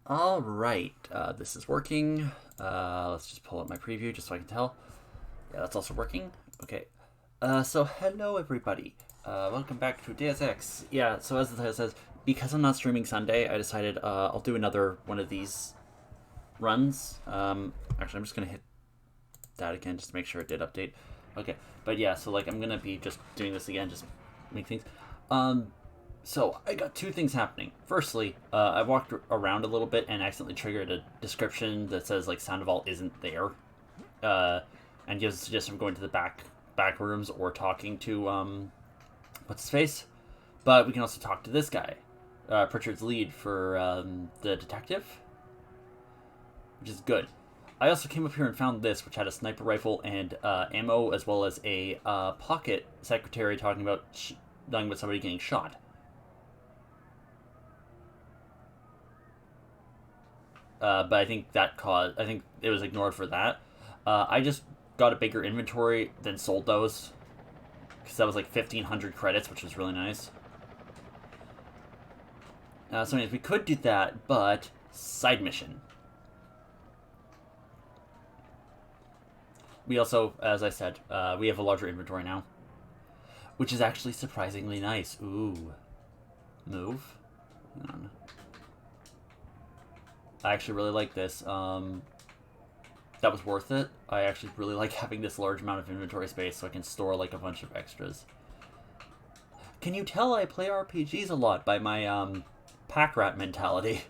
Alright, this is working. Let's just pull up my preview just so I can tell. Yeah, that's also working. Okay. So hello everybody. Welcome back to Deus Ex. Yeah, so as the title says, because I'm not streaming Sunday, I decided I'll do another one of these runs. Actually, I'm just gonna hit that again just to make sure it did update. Okay, but yeah, so like I'm gonna be just doing this again, just make things. Um, so I got two things happening. Firstly, I walked around a little bit and accidentally triggered a description that says like Sound Vault isn't there, uh, and gives a suggestion of going to the back rooms or talking to what's his face. But we can also talk to this guy, Pritchard's lead for the detective, which is good. I also came up here and found this, which had a sniper rifle and ammo, as well as a pocket secretary talking about somebody getting shot. But I think I think it was ignored for that. I just got a bigger inventory than sold those because that was like 1,500 credits, which was really nice. So anyways, we could do that, but side mission. We also, as I said, we have a larger inventory now, which is actually surprisingly nice. Ooh, move. Hang on. I actually really like this. That was worth it. I actually really like having this large amount of inventory space so I can store like a bunch of extras. Can you tell I play RPGs a lot by my pack rat mentality?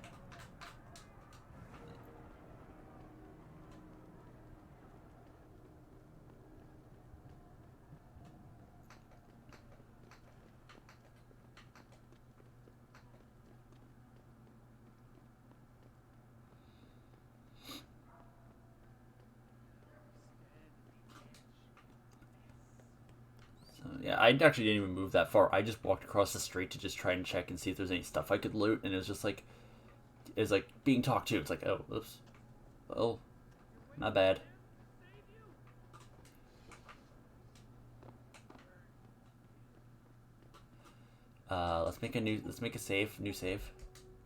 Yeah, I actually didn't even move that far. I just walked across the street to just try and check and see if there's any stuff I could loot, and it was just like, it was like being talked to. It's like, oh, oops, oh, my bad. Let's make a save, new save.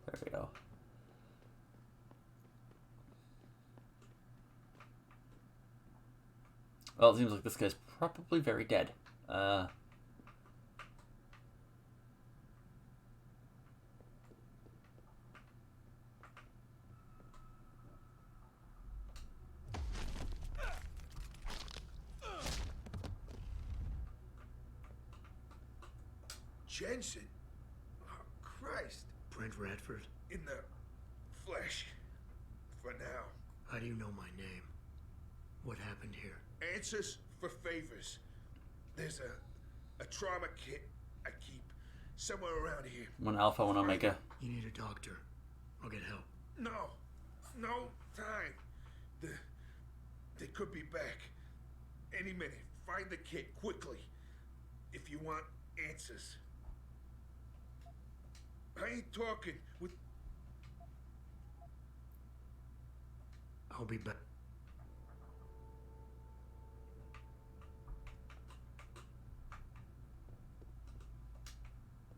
There we go. Well, it seems like this guy's probably very dead. Jensen? Oh, Christ. Brent Radford? In the flesh. For now. How do you know my name? What happened here? Answers for favors. There's a trauma kit I keep somewhere around here. One Alpha, one Omega. You need a doctor. I'll get help. No time. They could be back. Any minute. Find the kit quickly. If you want answers. I ain't talking with... I'll be back.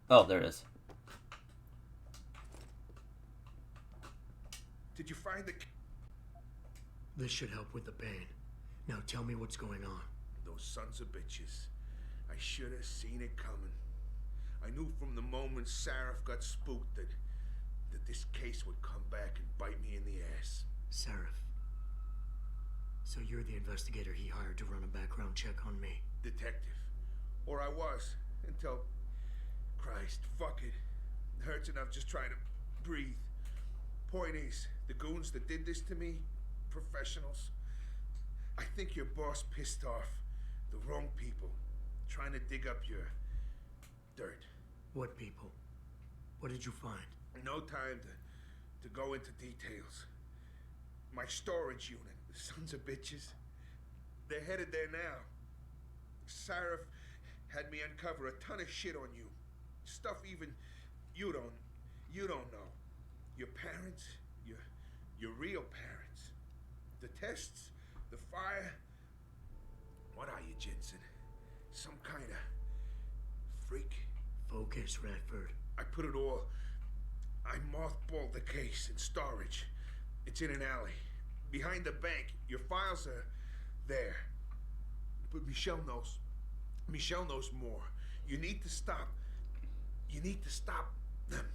Oh, there it is. Did you find the... This should help with the pain. Now tell me what's going on. Those sons of bitches. I should have seen it coming. I knew from the moment Sarif got spooked that this case would come back and bite me in the ass. Sarif. So you're the investigator he hired to run a background check on me? Detective. Or I was, until... Christ, fuck it. It hurts enough just trying to breathe. Point is, the goons that did this to me, professionals. I think your boss pissed off the wrong people, trying to dig up your dirt. What people? What did you find? No time to go into details. My storage unit, the sons of bitches. They're headed there now. Sarif had me uncover a ton of shit on you. Stuff even you don't know. Your parents, your real parents. The tests, the fire. What are you, Jensen? Some kind of freak? Focus, Radford. I put it all I mothballed the case in storage. It's in an alley. Behind the bank. Your files are there. But Michelle knows. Michelle knows more. You need to stop. You need to stop them.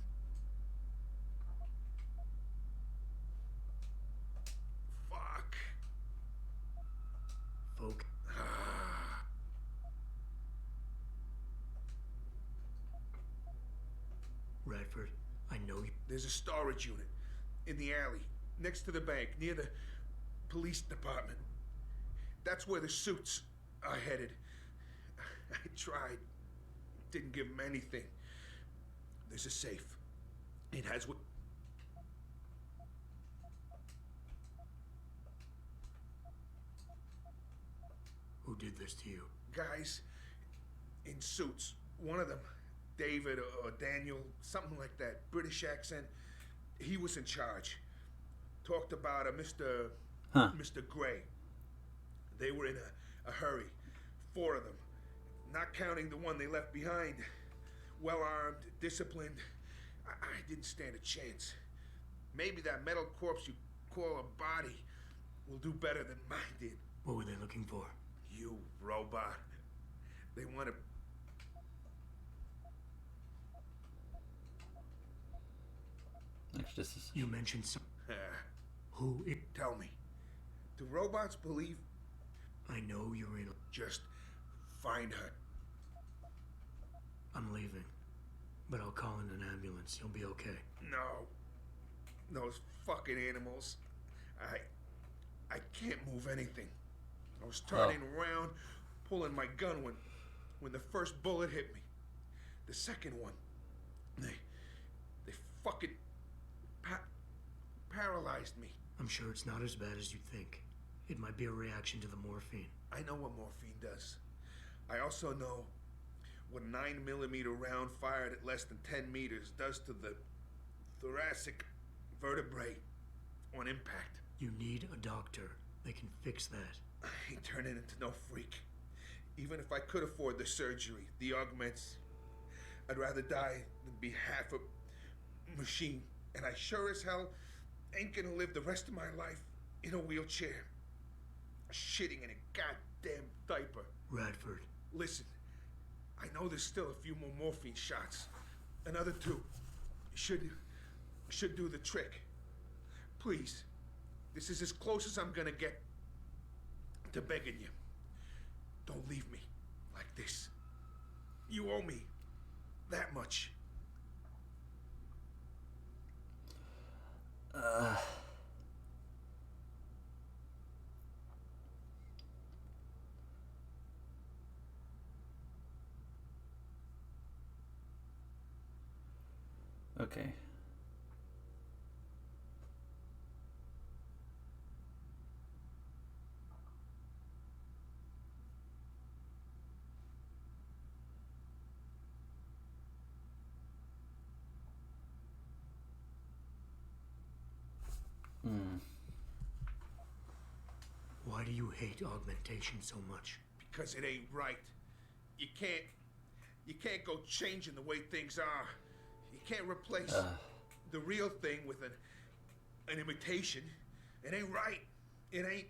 Fuck. Folk. Radford, I know you. There's a storage unit in the alley, next to the bank, near the police department. That's where the suits are headed. I tried. Didn't give them anything. There's a safe. It has what... Who did this to you? Guys in suits. One of them, David or Daniel, something like that, British accent. He was in charge. Talked about a Mr. Gray. They were in a hurry. 4 of them. Not counting the one they left behind. Well-armed, disciplined. I didn't stand a chance. Maybe that metal corpse you call a body will do better than mine did. What were they looking for? You robot. They want to... You mentioned some... Who it... Tell me. Do robots believe... I know you're in... Just find her. I'm leaving. But I'll call in an ambulance. You'll be okay. No. Those fucking animals. I can't move anything. I was turning around, pulling my gun when the first bullet hit me. The second one, they fucking paralyzed me. I'm sure it's not as bad as you think. It might be a reaction to the morphine. I know what morphine does. I also know what a 9mm round fired at less than 10 meters does to the thoracic vertebrae on impact. You need a doctor. They can fix that. I ain't turning into no freak. Even if I could afford the surgery, the augments, I'd rather die than be half a machine. And I sure as hell ain't gonna live the rest of my life in a wheelchair, shitting in a goddamn diaper. Radford. Listen, I know there's still a few more morphine shots. Another 2 should do the trick. Please, this is as close as I'm gonna get to begging you. Don't leave me like this. You owe me that much. Okay. Why do you hate augmentation so much? Because it ain't right. You can't go changing the way things are. You can't replace the real thing with an imitation. It ain't right. It ain't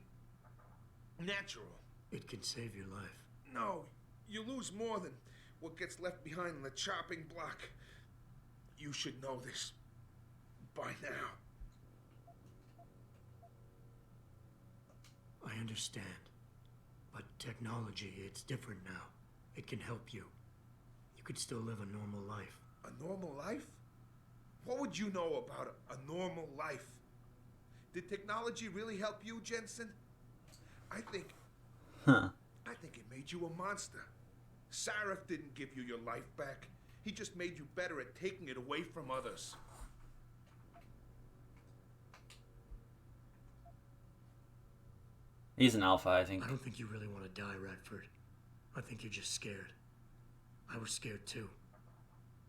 natural. It can save your life. No, you lose more than what gets left behind on the chopping block. You should know this by now. I understand. But technology, it's different now. It can help you. You could still live a normal life. A normal life? What would you know about a normal life? Did technology really help you, Jensen? I think it made you a monster. Sarif didn't give you your life back. He just made you better at taking it away from others. He's an alpha, I think. I don't think you really want to die, Radford. I think you're just scared. I was scared too.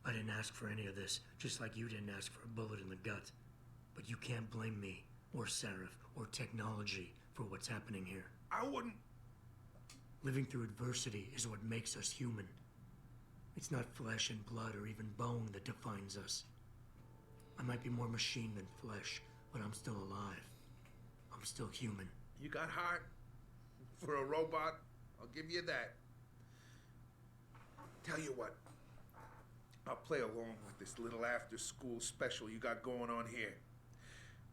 I didn't ask for any of this, just like you didn't ask for a bullet in the gut. But you can't blame me, or Sarif, or technology for what's happening here. I wouldn't... Living through adversity is what makes us human. It's not flesh and blood or even bone that defines us. I might be more machine than flesh, but I'm still alive. I'm still human. You got heart. For a robot, I'll give you that. Tell you what, I'll play along with this little after-school special you got going on here.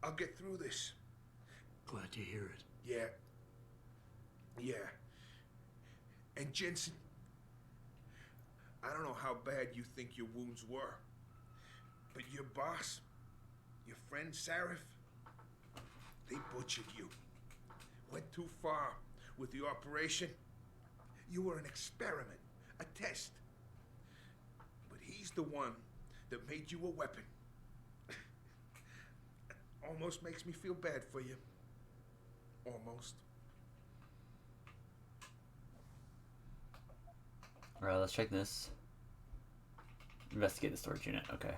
I'll get through this. Glad to hear it. Yeah. Yeah. And Jensen, I don't know how bad you think your wounds were, but your boss, your friend Sarif, they butchered you. Went too far with the operation. You were an experiment, a test. But he's the one that made you a weapon. Almost makes me feel bad for you. Almost. Alright, let's check this. Investigate the storage unit. Okay.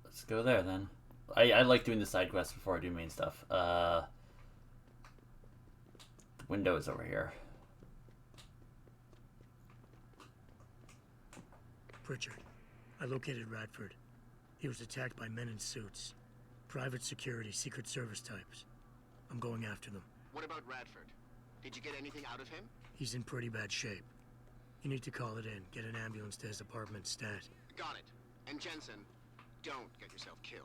Let's go there then. I like doing the side quests before I do main stuff. The window is over here. Pritchard, I located Radford. He was attacked by men in suits. Private security, Secret Service types. I'm going after them. What about Radford? Did you get anything out of him? He's in pretty bad shape. You need to call it in. Get an ambulance to his apartment stat. Got it. And Jensen, don't get yourself killed,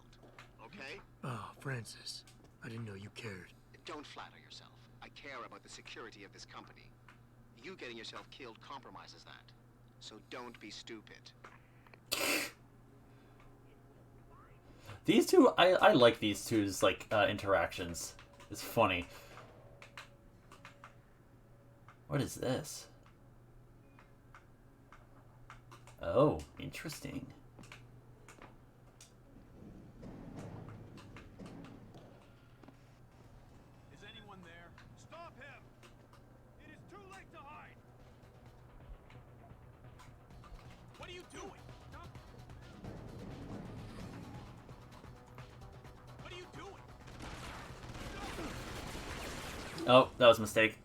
okay? Oh, Francis. I didn't know you cared. Don't flatter yourself. I care about the security of this company. You getting yourself killed compromises that. So don't be stupid. These two, I like these two's like interactions. It's funny. What is this? Oh, interesting. Is anyone there? Stop him! It is too late to hide! What are you doing? Stop! What are you doing? Oh, that was a mistake.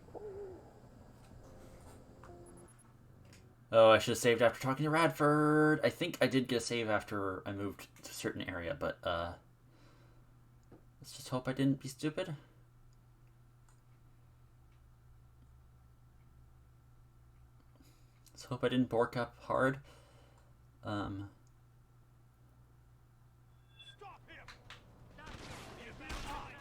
Oh, I should have saved after talking to Radford. I think I did get a save after I moved to a certain area, but let's just hope I didn't be stupid. Let's hope I didn't bork up hard. Stop him! He is being hide!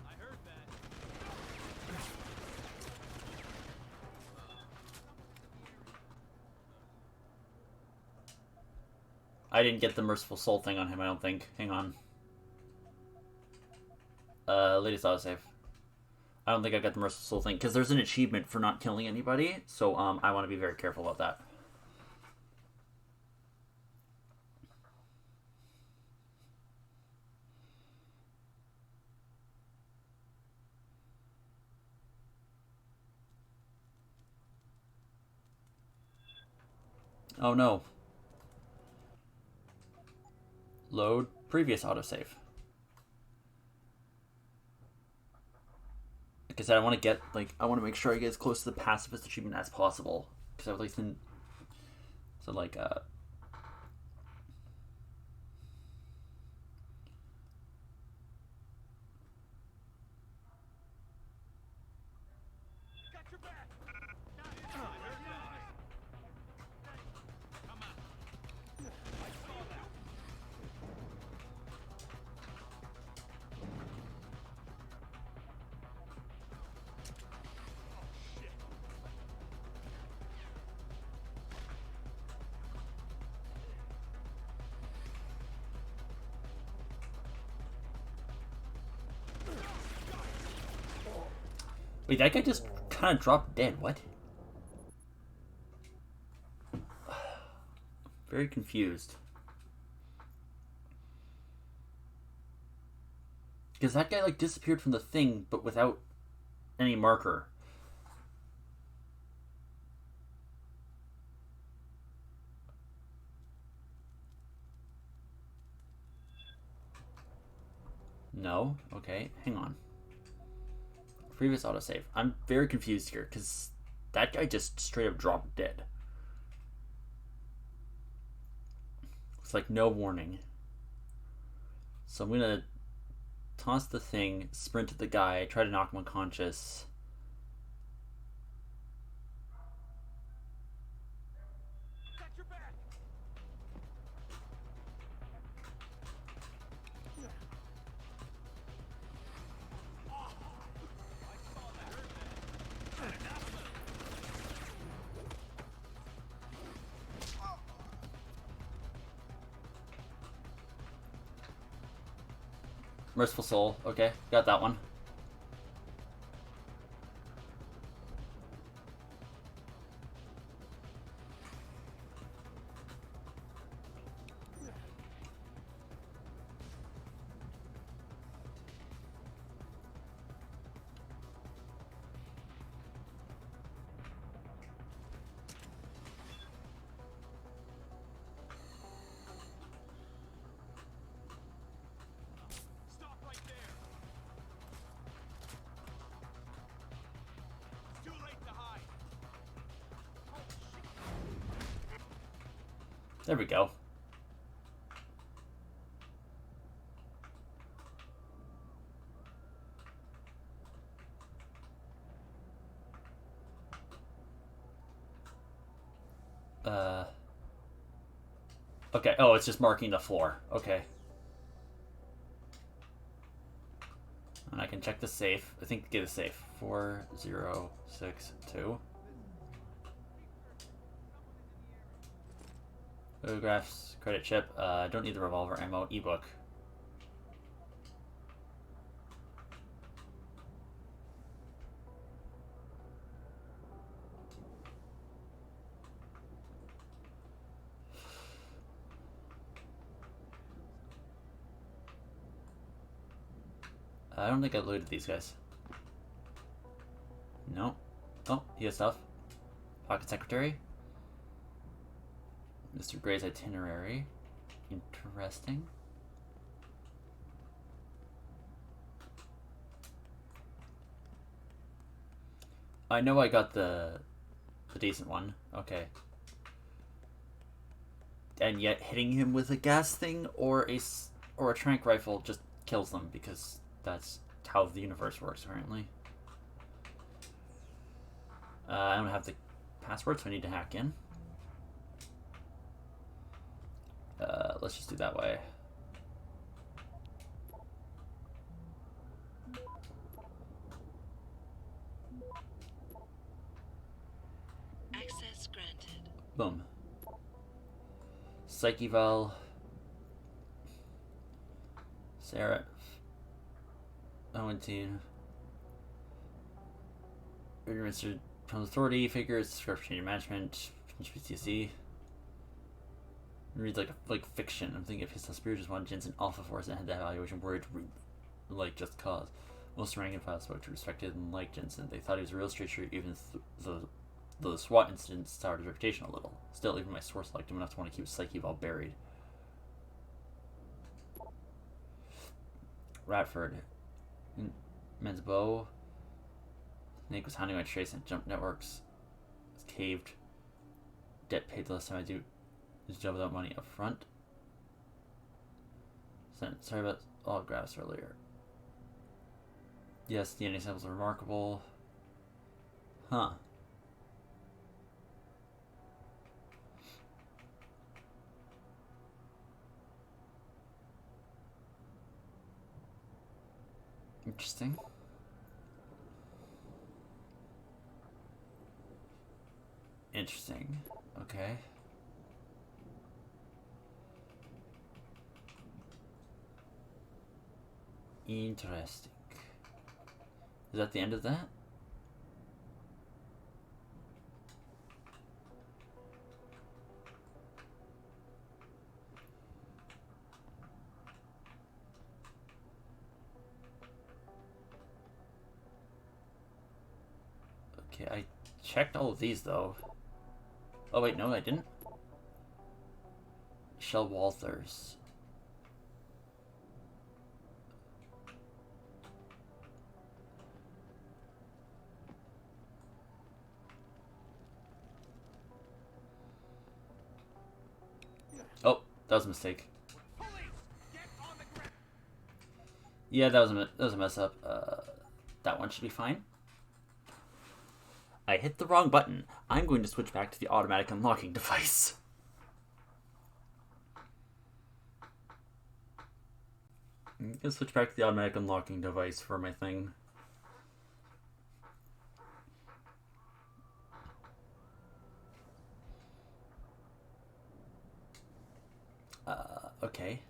I heard that. I didn't get the merciful soul thing on him, I don't think. Hang on. Latest autosave. I don't think I got the merciful soul thing, because there's an achievement for not killing anybody, so I want to be very careful about that. Oh no. Load previous autosave. Like I said, I want to get, like, I want to make sure I get as close to the pacifist achievement as possible. Because I've at least been, so like, Got your back! I heard that. Come on. What are you doing? Oh, shit. Wait, that guy just kind of dropped dead. What? Very confused. Because that guy, like, disappeared from the thing, but without any marker. No? Okay, hang on. Previous autosave. I'm very confused here, because that guy just straight up dropped dead. It's like no warning. So I'm gonna toss the thing, sprint at the guy, try to knock him unconscious. Got your back. Merciful Soul. Okay, got that one. Stop right there. It's too late to hide. Oh, shit. There we go. Okay, oh, it's just marking the floor. Okay. And I can check the safe. I think get a safe. 4062. Photographs, credit chip. I don't need the revolver ammo. Ebook. I don't think I looted these guys. No. Oh, he has stuff. Pocket secretary. Mr. Gray's itinerary. Interesting. I know I got the decent one. Okay. And yet hitting him with a gas thing or a trank rifle just kills them because that's how the universe works apparently. I don't have the password, so I need to hack in. Let's just do that way. Access granted. Boom. Psych eval. Sarah. Owen. Administered from authority figures, description of management, PTSD. Reads like fiction. I'm thinking if his spirituals wanted Jensen Alpha Force and had that evaluation word like just cause. Most rank and file spoke to respected and liked Jensen. They thought he was a real straight shooter, even the SWAT incident soured his reputation a little. Still, even my source liked him enough to want to keep his psyche all buried. Radford. Men's bow. Snake was hounding my trace and jump networks. It's caved. Debt paid the last time I do this job without money up front. Sorry about autographs earlier. Yes, DNA samples are remarkable. Huh. Interesting. Interesting. Okay. Interesting. Is that the end of that? Okay, I checked all of these though. Oh wait, no, I didn't. Shell Walters. Oh, that was a mistake. Police, get on the ground. Yeah, that was a mess up. That one should be fine. I hit the wrong button. I'm going to switch back to the automatic unlocking device. I'm going to switch back to the automatic unlocking device for my thing. Okay.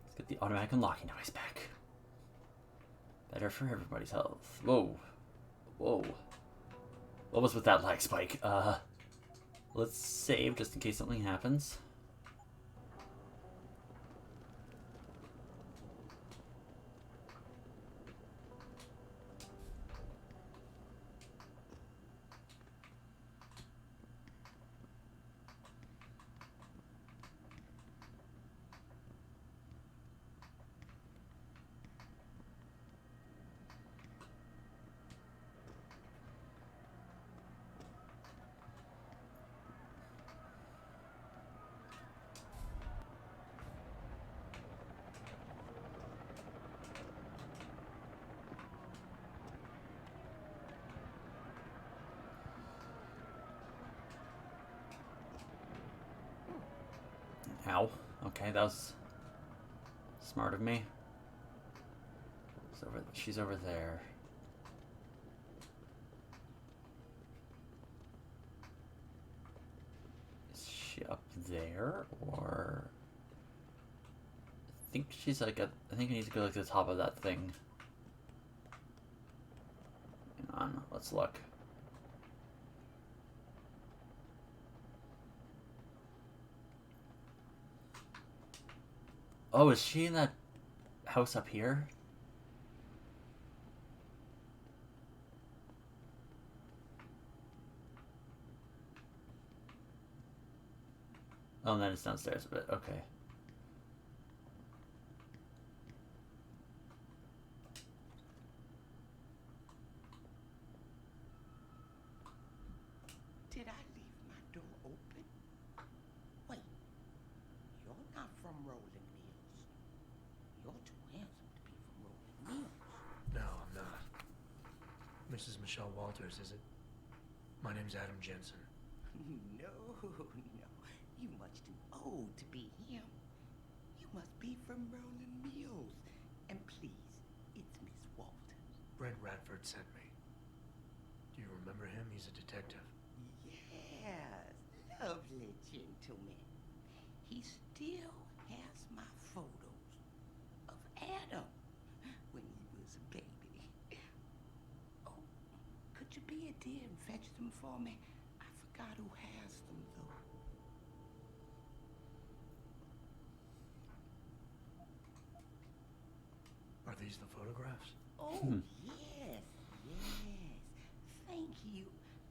Let's get the automatic unlocking device back. Better for everybody's health. Whoa. Whoa. What was with that lag spike? Let's save just in case something happens. Ow. Okay, that was smart of me. She's over there. Is she up there? Or... I think she's like at... I think I need to go like to the top of that thing. Hang on, let's look. Oh, is she in that house up here? Oh, and then it's downstairs a bit. Okay. Did I leave my door open? Wait, you're not from Rolling Mills. You're too handsome to be from Rolling Mills. No, I'm not. Mrs. Michelle Walters, is it? My name's Adam Jensen. No. You much too old to be him. You must be from Rolling Mills. And please, it's Miss Walters. Brent Radford sent me. Do you remember him? He's a detective. Yes, lovely gentleman. He still has my photos of Adam when he was a baby. Oh, could you be a dear and fetch them for me? I forgot who has them, though. Are these the photographs? Oh, yes. Thank you.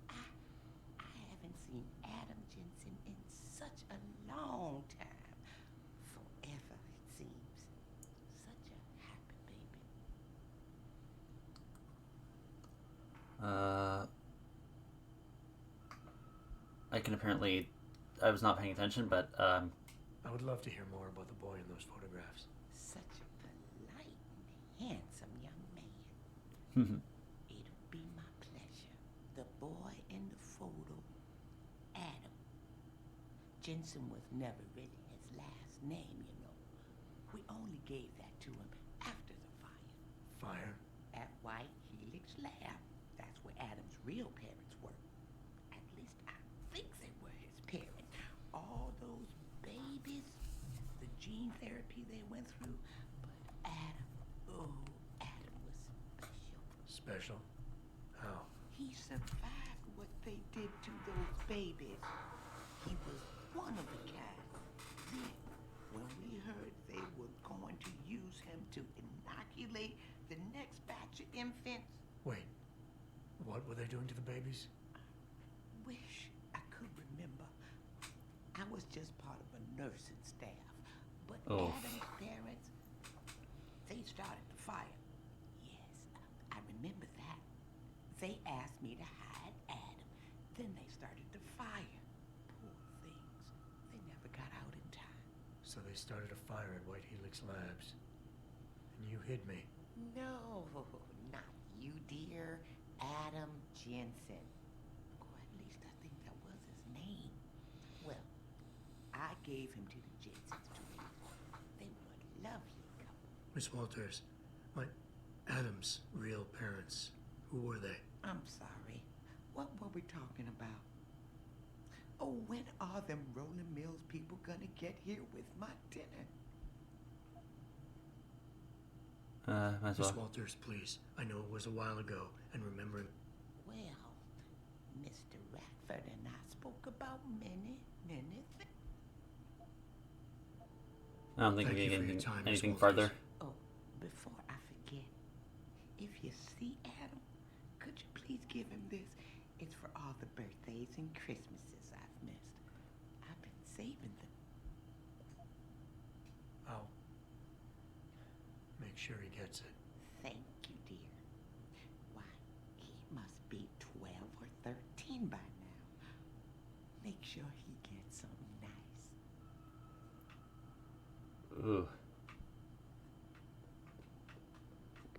I haven't seen Adam Jensen in such a long time. Forever, it seems. Such a happy baby. I can apparently... I was not paying attention, but, I would love to hear more about the boy in those photographs. Such a polite and handsome young man. It'll be my pleasure. The boy in the photo, Adam. Jensen was never really his last name, you know. We only gave that to him after the fire. Fire? At White Helix Lab. That's where Adam's real parents were. At least I think they were his parents. All those babies, the gene therapy they went through. But Adam was special. Special? How? He survived what they did to those babies. He was one of a kind. Then, when we heard they were going to use him to inoculate the next batch of infants, Wait, what they doing to the babies? Wish I could remember. I was just part of a nursing staff. But Oof. Adam's parents, they started the fire. Yes, I remember that. They asked me to hide Adam. Then they started the fire. Poor things. They never got out in time. So they started a fire at White Helix Labs. And you hid me. No, not you, dear. Adam Jensen. Or at least I think that was his name. Well, I gave him to the Jensens to raise. They were a lovely couple. Miss Walters, my Adam's real parents, who were they? I'm sorry. What were we talking about? Oh, when are them Rolling Mills people gonna get here with my dinner? Might as Miss well. Walters, please. I know it was a while ago, and remembering... Well, Mr. Radford and I spoke about many things. I don't think Thank we you can for get your time, Miss anything Walters. farther. Oh, before I forget, if you see Adam, could you please give him this? It's for all the birthdays and Christmases I've missed. I've been saving them. I'll make sure he gets it. Thank you, dear. Why, he must be 12 or 13 by now. Make sure he gets something nice. Ooh.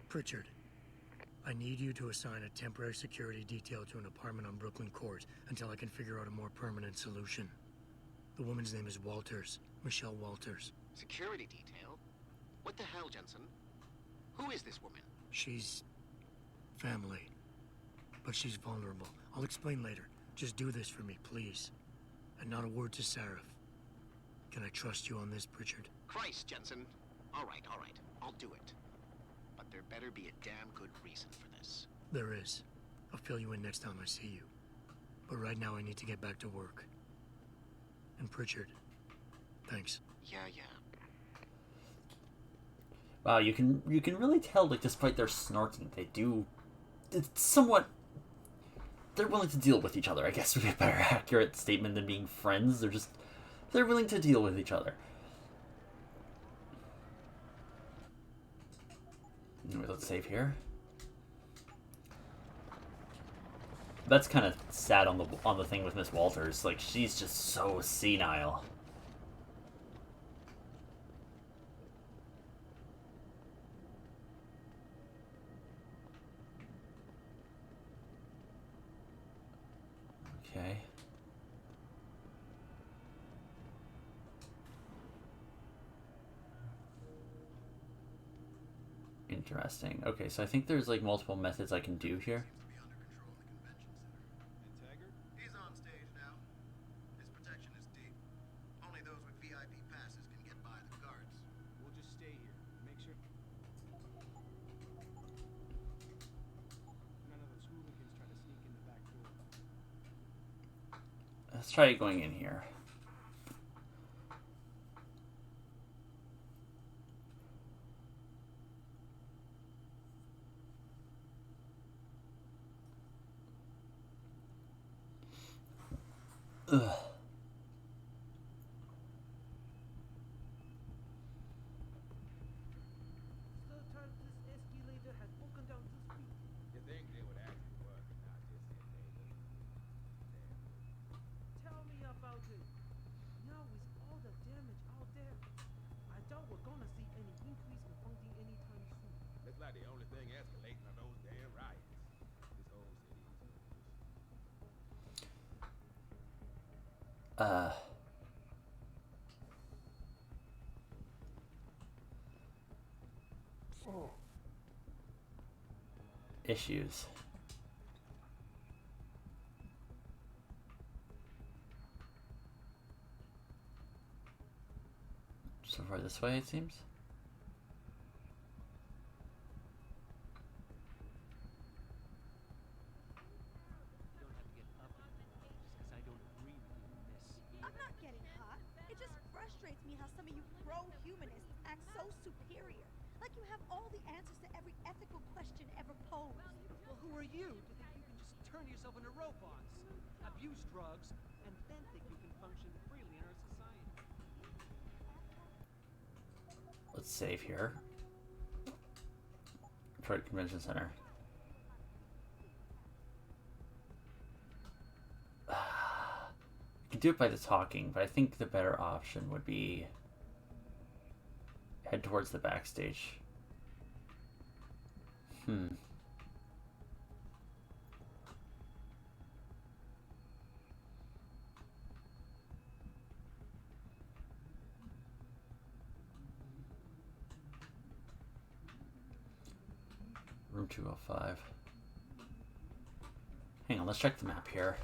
Pritchard, I need you to assign a temporary security detail to an apartment on Brooklyn Court until I can figure out a more permanent solution. The woman's name is Walters, Michelle Walters. Security detail? What the hell, Jensen? Who is this woman? She's family, but she's vulnerable. I'll explain later. Just do this for me, please. And not a word to Sarah. Can I trust you on this, Pritchard? Christ, Jensen. All right, I'll do it. But there better be a damn good reason for this. There is. I'll fill you in next time I see you. But right now I need to get back to work. And Pritchard, thanks. Yeah. Wow, you can really tell, like, despite their snorting, they do... It's somewhat... They're willing to deal with each other, I guess would be a better accurate statement than being friends. They're willing to deal with each other. Anyway, let's save here. That's kind of sad on the thing with Miss Walters. Like, she's just so senile. Okay. Interesting. Okay, so I think there's like multiple methods I can do here. He's on stage now. His protection is deep. Only those with VIP passes can get by the guards. We'll just stay here. Make sure none of those hooligans try to sneak in the back door. Let's try going in here. Ugh. This escalator has broken down to speed. You think they would actually work and not just sit there? Tell me about it. Now with all the damage out there, I doubt we're gonna see any increase in funding anytime soon. It's like the only thing escalating are those damn riots. This whole city is Issues. So far this way, it seems. I'm not getting hot. It just frustrates me how some of you pro-humanists act so superior. Like you have all the answers to every ethical question ever posed. Well, who are you to think you can just turn yourself into robots, abuse drugs, and then think you can function freely in our society. Let's save here. Detroit Convention Center. You can do it by the talking, but I think the better option would be head towards the backstage. Room 205. Hang on, let's check the map here.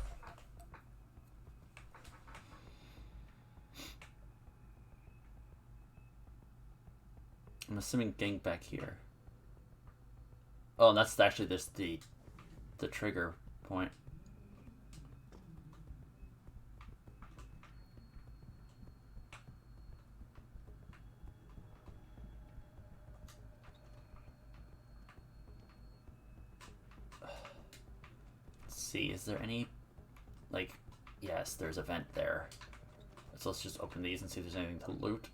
I'm assuming gang back here. Oh, and that's actually just the trigger point. Let's see, is there any, like, yes, there's a vent there. So let's just open these and see if there's anything to loot.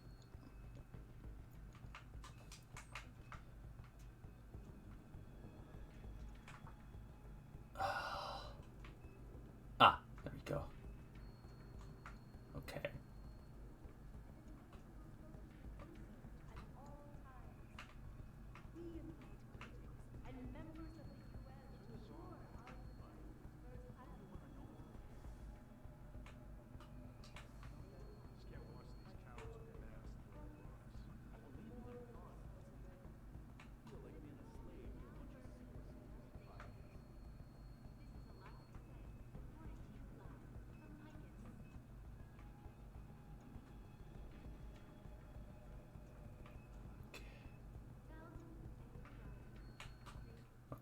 Ah, there we go. Okay.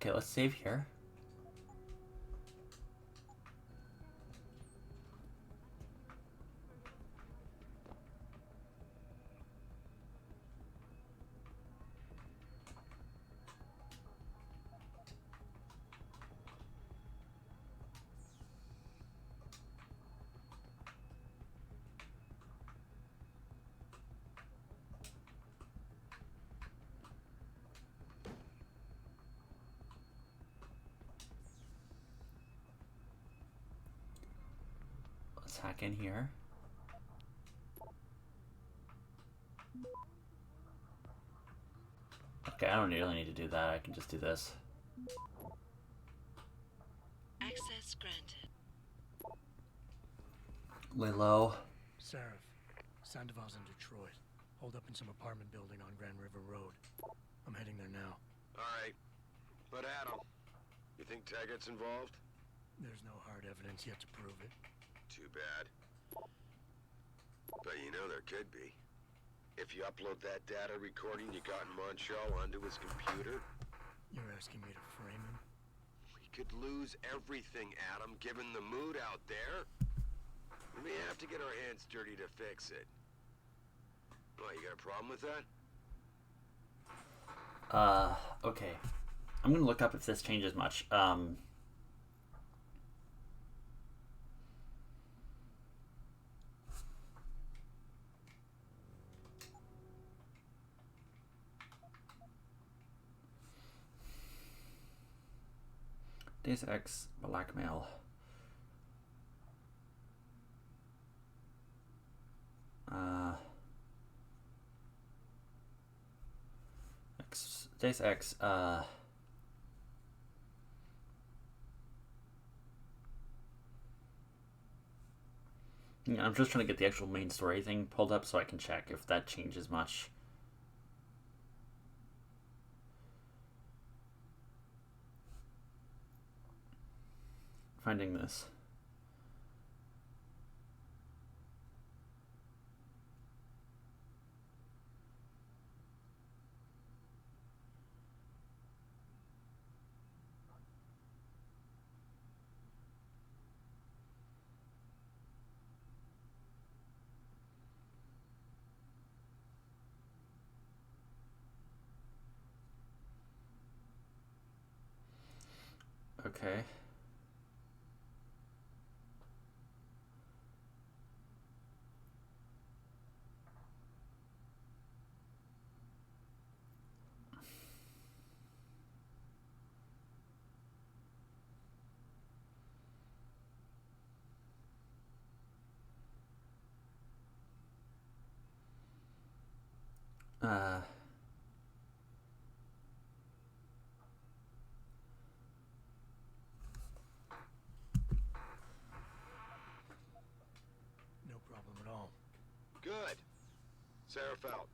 Okay, let's save here. Let's hack in here. Okay, I don't really need to do that. I can just do this. Access granted. Lay low. Seraph, Sandoval's in Detroit. Hold up in some apartment building on Grand River Road. I'm heading there now. Alright. But Adam, you think Taggart's involved? There's no hard evidence yet to prove it. Too bad. But you know there could be. If you upload that data recording you got in Montreal onto his computer... You're asking me to frame him? We could lose everything, Adam, given the mood out there. We may have to get our hands dirty to fix it. What, you got a problem with that? Okay. I'm gonna look up if this changes much. Deus Ex blackmail. Deus Ex, yeah, I'm just trying to get the actual main story thing pulled up so I can check if that changes much. Finding this. Okay. Uh, No problem at all. Good. Seraph out.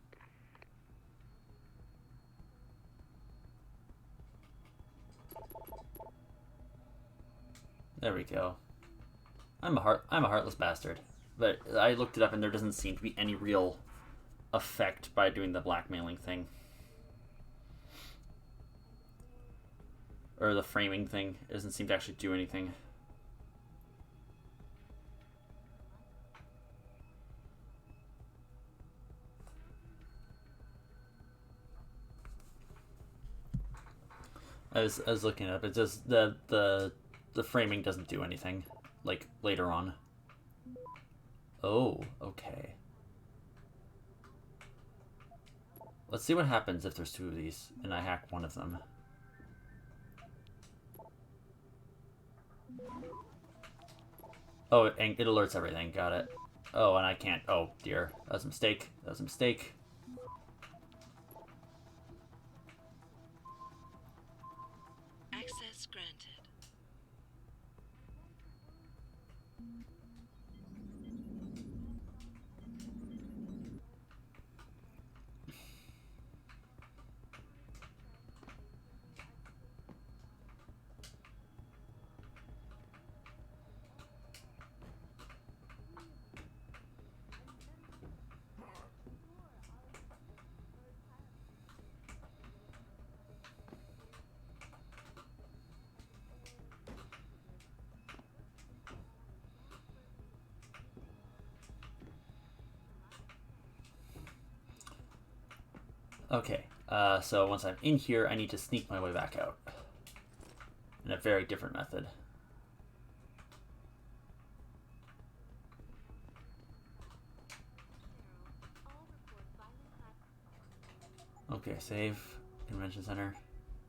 there we go. I'm a heartless bastard. But I looked it up and there doesn't seem to be any real effect by doing the blackmailing thing. Or the framing thing. It doesn't seem to actually do anything. I was looking it up. It just the framing doesn't do anything. Like later on. Oh, okay. Let's see what happens if there's two of these and I hack one of them. Oh, and it alerts everything. Got it. Oh, and I can't. Oh, dear. That was a mistake. That was a mistake. Access granted. Okay, so once I'm in here, I need to sneak my way back out. In a very different method. Okay, save. Convention Center.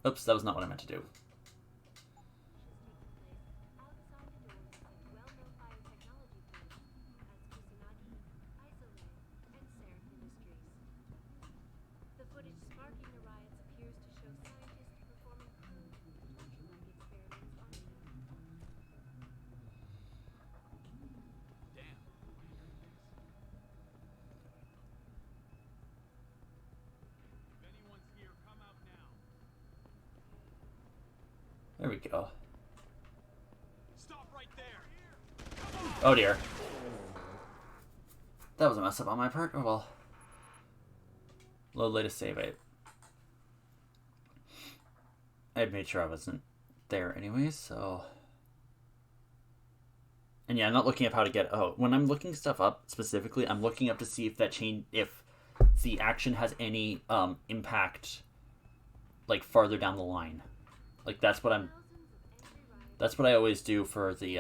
Oops, that was not what I meant to do. There we go. Stop right there. Oh dear. That was a mess up on my part. Oh well. Load latest save. I had made sure I wasn't there anyways, so. And yeah, I'm not looking up how to get. Oh, when I'm looking stuff up specifically, I'm looking up to see if that if the action has any impact, like farther down the line. Like that's what I always do for the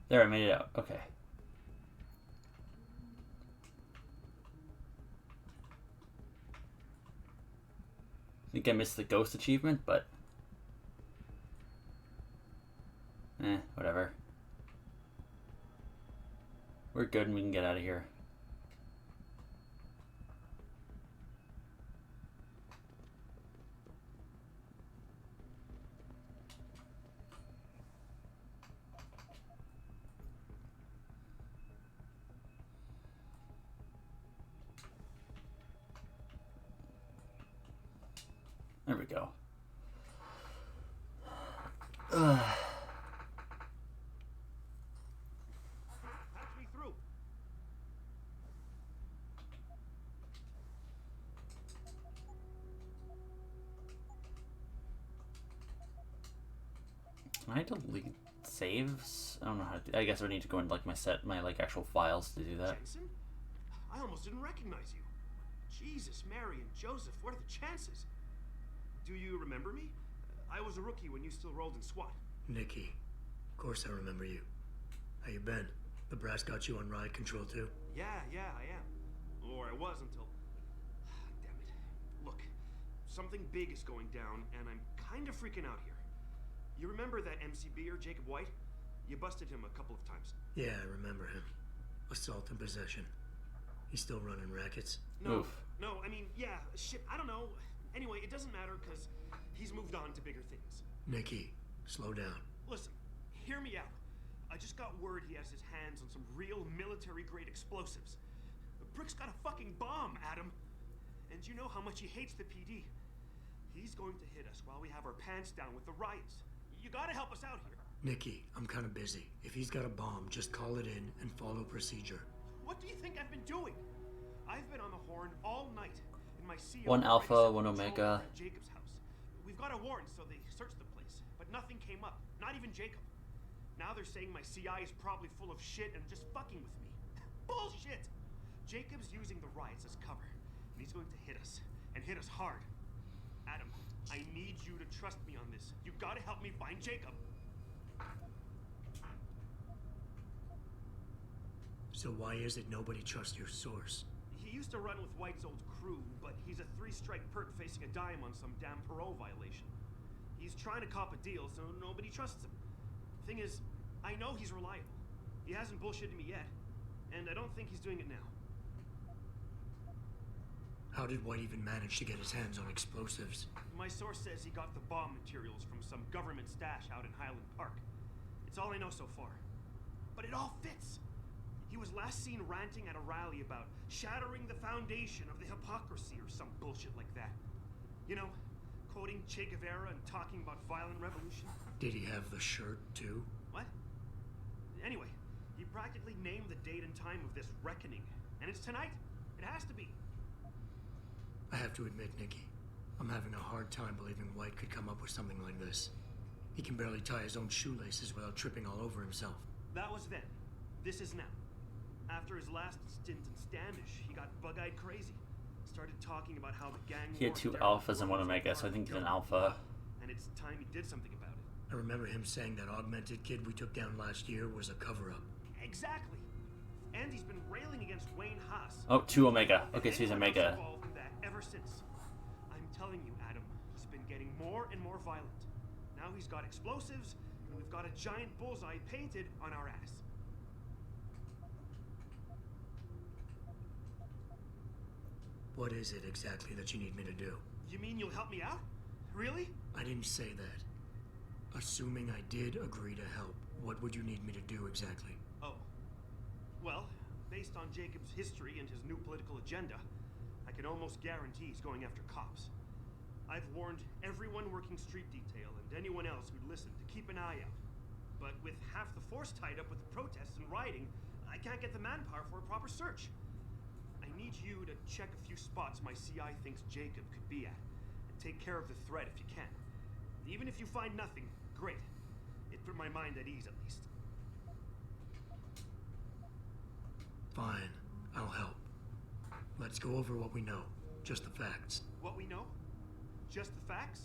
There, I made it out. Okay. I think I missed the ghost achievement, but whatever. We're good and we can get out of here. There we go. Patch me through. Can I delete saves? I don't know how to do. I guess I need to go into like my actual files to do that. Jason? I almost didn't recognize you. Jesus, Mary, and Joseph, what are the chances? Do you remember me? I was a rookie when you still rolled in SWAT. Nikki, of course I remember you. How you been? The brass got you on ride control too? Yeah, I am. Or I was until... Damn it. Look, something big is going down, and I'm kind of freaking out here. You remember that MCBer, Jacob White? You busted him a couple of times. Yeah, I remember him. Assault and possession. He's still running rackets? No, I mean, yeah, shit, I don't know. Anyway, it doesn't matter, because he's moved on to bigger things. Nikki, slow down. Listen, hear me out. I just got word he has his hands on some real military-grade explosives. The prick's got a fucking bomb, Adam. And you know how much he hates the PD. He's going to hit us while we have our pants down with the riots. You gotta help us out here. Nikki, I'm kind of busy. If he's got a bomb, just call it in and follow procedure. What do you think I've been doing? I've been on the horn all night in my CO. 1 Alpha, 1 Omega. At Jacob's house. We've got a warrant, so they searched the place, but nothing came up. Not even Jacob. Now they're saying my CI is probably full of shit and just fucking with me. Bullshit! Jacob's using the riots as cover, and he's going to hit us, and hit us hard. Adam, I need you to trust me on this. You gotta help me find Jacob. So why is it nobody trusts your source? He used to run with White's old crew, but he's a 3-strike perk facing a dime on some damn parole violation. He's trying to cop a deal, so nobody trusts him. Thing is, I know he's reliable. He hasn't bullshitted me yet, and I don't think he's doing it now. How did White even manage to get his hands on explosives? My source says he got the bomb materials from some government stash out in Highland Park. It's all I know so far. But it all fits. He was last seen ranting at a rally about shattering the foundation of the hypocrisy or some bullshit like that. You know, quoting Che Guevara and talking about violent revolution. Did he have the shirt, too? What? Anyway, he practically named the date and time of this reckoning. And it's tonight. It has to be. I have to admit, Nikki, I'm having a hard time believing White could come up with something like this. He can barely tie his own shoelaces without tripping all over himself. That was then. This is now. After his last stint in Standish, he got bug-eyed crazy. Started talking about how the gang He had 2 Alphas and 1 Omega, so I think he's an Alpha. And it's time he did something about it. I remember him saying that augmented kid we took down last year was a cover-up. Exactly. And he's been railing against Wayne Haas. Oh, 2 Omega. Okay, so he's Omega. Involved in that ever since. I'm telling you, Adam, he's been getting more and more violent. Now he's got explosives, and we've got a giant bullseye painted on our ass. What is it exactly that you need me to do? You mean you'll help me out? Really? I didn't say that. Assuming I did agree to help, what would you need me to do exactly? Oh. Well, based on Jacob's history and his new political agenda, I can almost guarantee he's going after cops. I've warned everyone working street detail and anyone else who'd listen to keep an eye out. But with half the force tied up with the protests and rioting, I can't get the manpower for a proper search. I need you to check a few spots my CI thinks Jacob could be at, and take care of the threat if you can. Even if you find nothing, great. It put my mind at ease, at least. Fine, I'll help. Let's go over what we know. Just the facts. What we know? Just the facts?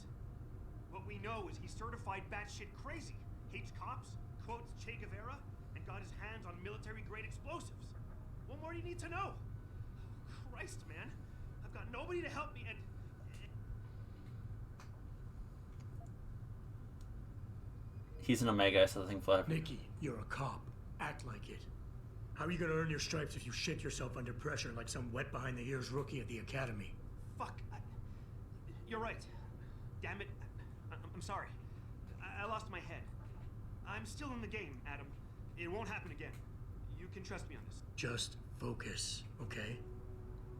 What we know is he's certified batshit crazy, hates cops, quotes Che Guevara, and got his hands on military-grade explosives. What more do you need to know? Christ, man. I've got nobody to help me and... He's an Omega, so the thing flip. Nikki, you're a cop. Act like it. How are you gonna earn your stripes if you shit yourself under pressure like some wet behind the ears rookie at the academy? Fuck. You're right. Damn it. I'm sorry. I lost my head. I'm still in the game, Adam. It won't happen again. You can trust me on this. Just focus, okay?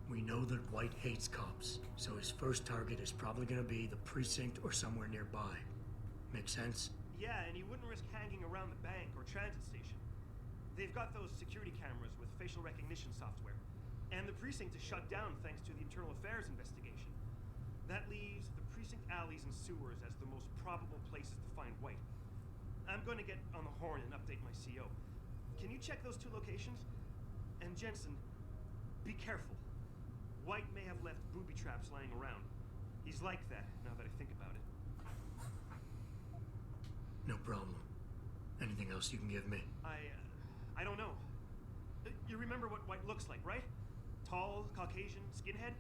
We know that White hates cops, so his first target is probably gonna be the precinct or somewhere nearby. Make sense? Yeah, and he wouldn't risk hanging around the bank or transit station. They've got those security cameras with facial recognition software. And the precinct is shut down thanks to the internal affairs investigation. That leaves the precinct alleys and sewers as the most probable places to find White. I'm going to get on the horn and update my CO. Can you check those 2 locations? And Jensen, be careful. White may have left booby traps laying around. He's like that, now that I think about it. No problem. Anything else you can give me? I don't know. You remember what White looks like, right? Tall, Caucasian, skinhead?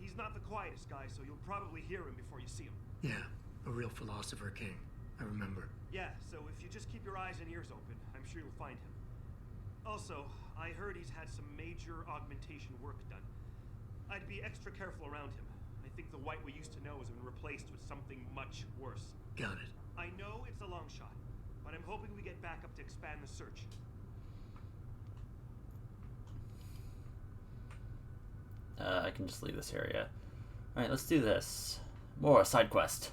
He's not the quietest guy, so you'll probably hear him before you see him. Yeah, a real philosopher king. I remember. Yeah, so if you just keep your eyes and ears open, I'm sure you'll find him. Also, I heard he's had some major augmentation work done. I'd be extra careful around him. I think the White we used to know has been replaced with something much worse. Got it. I know it's a long shot, but I'm hoping we get backup to expand the search. I can just leave this area. Alright, let's do this. More side quest.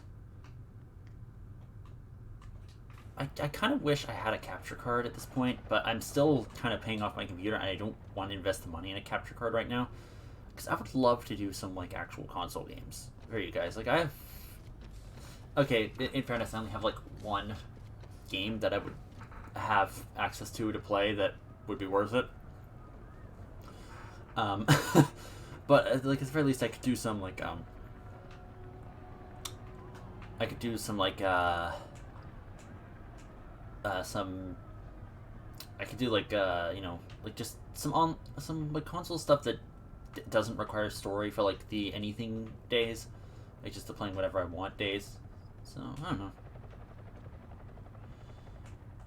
I kind of wish I had a capture card at this point, but I'm still kind of paying off my computer, and I don't want to invest the money in a capture card right now. Because I would love to do some, like, actual console games. For you guys. Like, I have... Okay, in fairness, I only have, like, one game that I would have access to play that would be worth it. But, like, at the very least, I could do some, like, I could do some, like, I could do, like, you know, like, just some like, console stuff that doesn't require story for, like, the anything days. Like, just the playing whatever I want days. So, I don't know.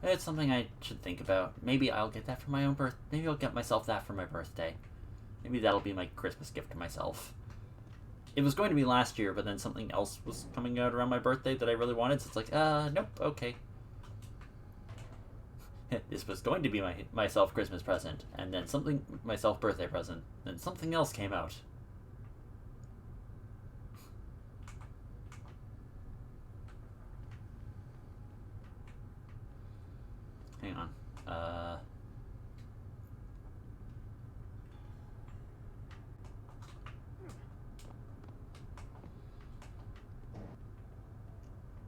It's something I should think about. Maybe I'll get that for my own Maybe I'll get myself that for my birthday. Maybe that'll be my Christmas gift to myself. It was going to be last year, but then something else was coming out around my birthday that I really wanted, so it's like, nope, okay. This was going to be myself Christmas present, and then something, myself birthday present, then something else came out. Hang on.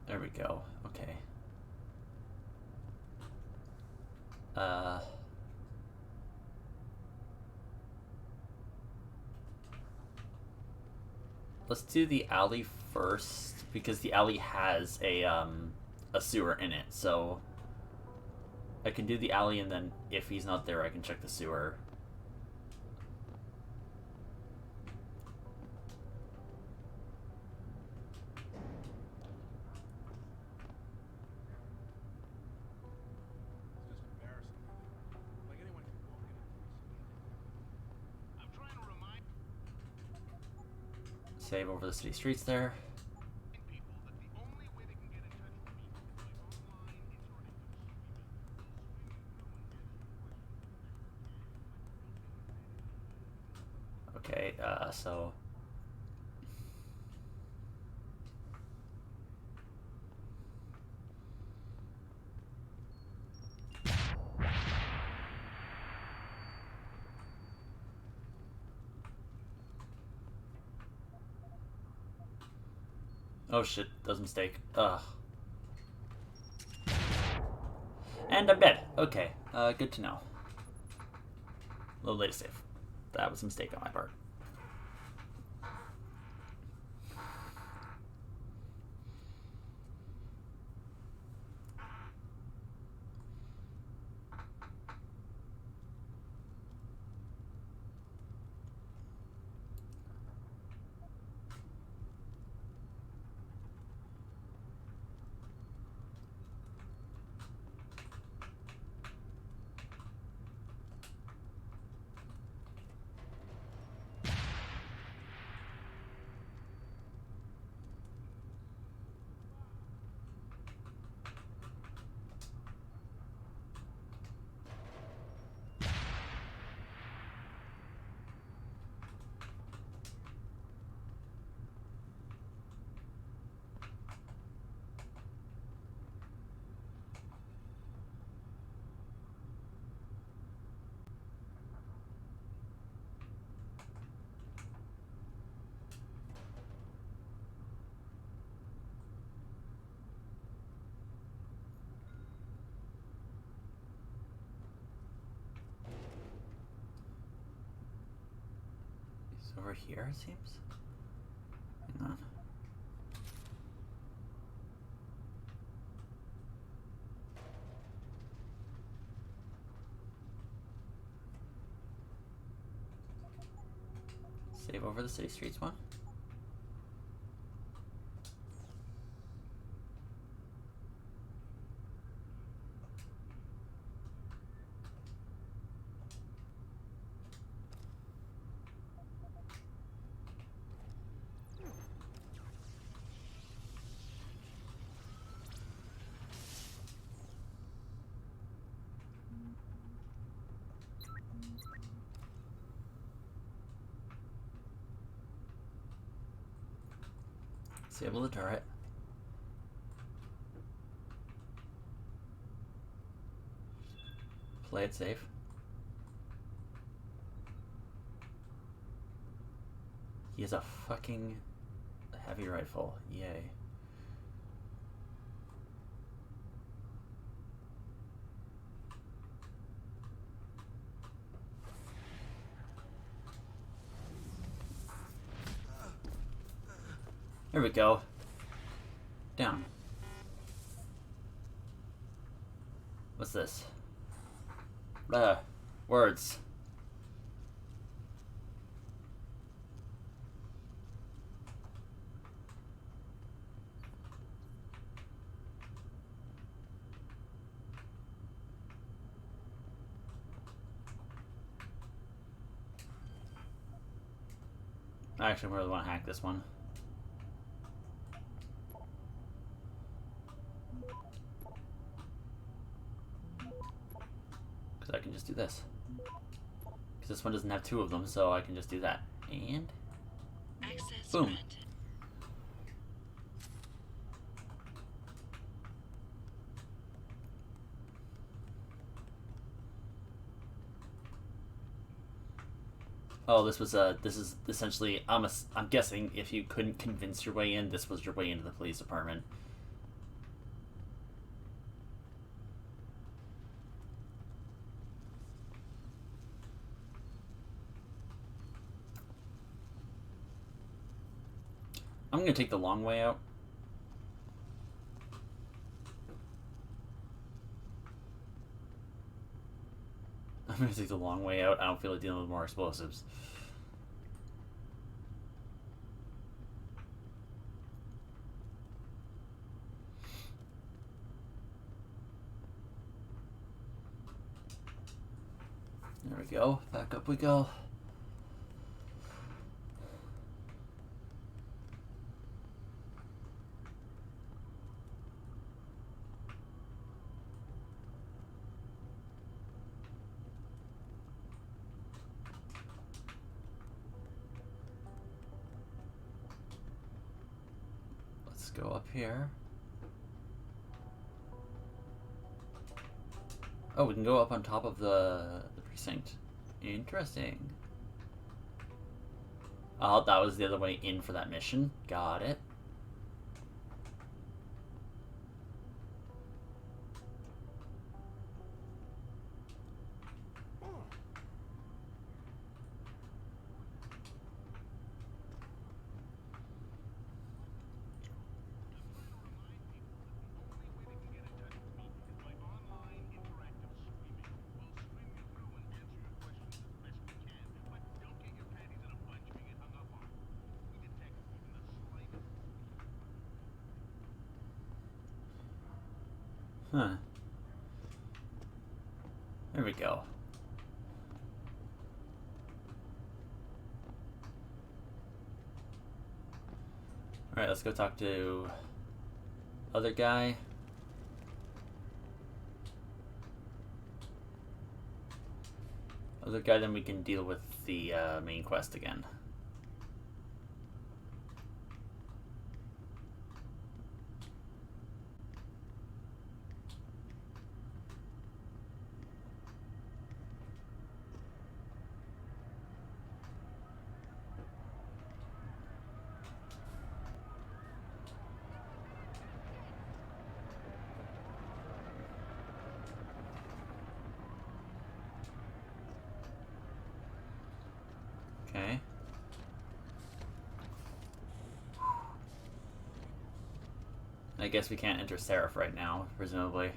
There we go. Okay. Let's do the alley first, because the alley has a sewer in it, so I can do the alley, and then if he's not there, I can check the sewer. Save over the city streets there. Okay, so... Oh shit, that was a mistake. Ugh. And I'm dead. Okay, good to know. Load latest save. That was a mistake on my part. over here, it seems. Hang on. Save over the city streets one. Disable the turret. Play it safe. He has a fucking heavy rifle. Yay. There we go. Down. What's this? Words. I actually really want to hack this one. Because I can just do this. Because this one doesn't have two of them, so I can just do that. And... Access boom. granted. Oh, this is essentially, I'm guessing if you couldn't convince your way in, this was your way into the police department. I'm gonna take the long way out. I'm gonna take the long way out. I don't feel like dealing with more explosives. There we go. Back up we go. Let's go up here. Oh, we can go up on top of the precinct. Interesting. Oh, that was the other way in for that mission. Got it. Huh. There we go. Alright, let's go talk to other guy. Other guy, then we can deal with the main quest again. Okay. guess we can't enter Seraph right now, presumably.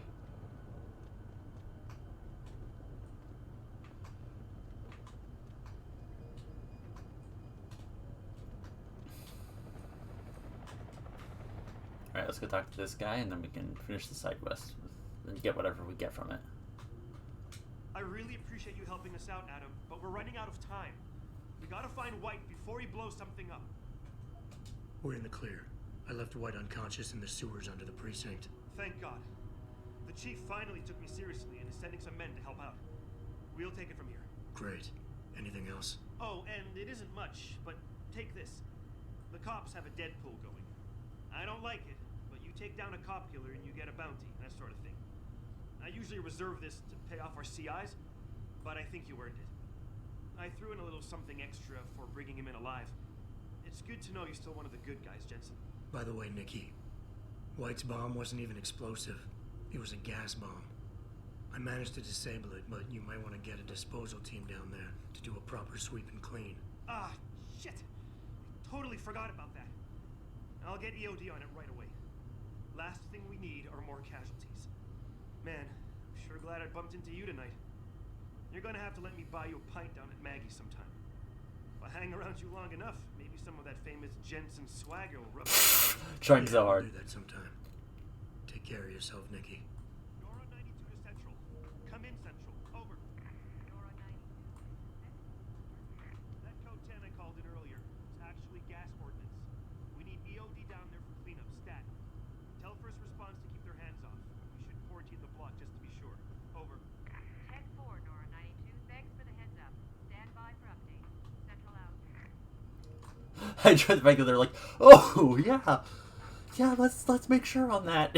Alright, let's go talk to this guy, and then we can finish the side quest and get whatever we get from it. I really appreciate you helping us out, Adam, but we're running out of time. We gotta find White before he blows something up. We're in the clear. I left White unconscious in the sewers under the precinct. Thank God. The chief finally took me seriously and is sending some men to help out. We'll take it from here. Great. Anything else? Oh, and it isn't much, but take this. The cops have a Deadpool going. I don't like it, but you take down a cop killer and you get a bounty, that sort of thing. I usually reserve this to pay off our CIs, but I think you earned it. I threw in a little something extra for bringing him in alive. It's good to know you're still one of the good guys, Jensen. By the way, Nikki, White's bomb wasn't even explosive. It was a gas bomb. I managed to disable it, but you might want to get a disposal team down there to do a proper sweep and clean. Ah, shit! Totally forgot about that. I'll get EOD on it right away. Last thing we need are more casualties. Man, I'm sure glad I bumped into you tonight. You're gonna have to let me buy you a pint down at Maggie's sometime. If I hang around you long enough, maybe some of that famous Jensen swagger will rub off. Trying so hard. I'll do that sometime. Take care of yourself, Nikki. Nora 92 to Central. Come in, Central. Over. Nora 92. That code 10 I called in earlier. It's actually gas ordnance. We need EOD down there for cleanup, stat. Tell first response to keep their hands off. We should quarantine the block just to be sure. Over. 10-4, Nora 92. Thanks for the heads up. Stand by for update. Central out. I tried the fact that they're like, oh yeah, let's make sure on that.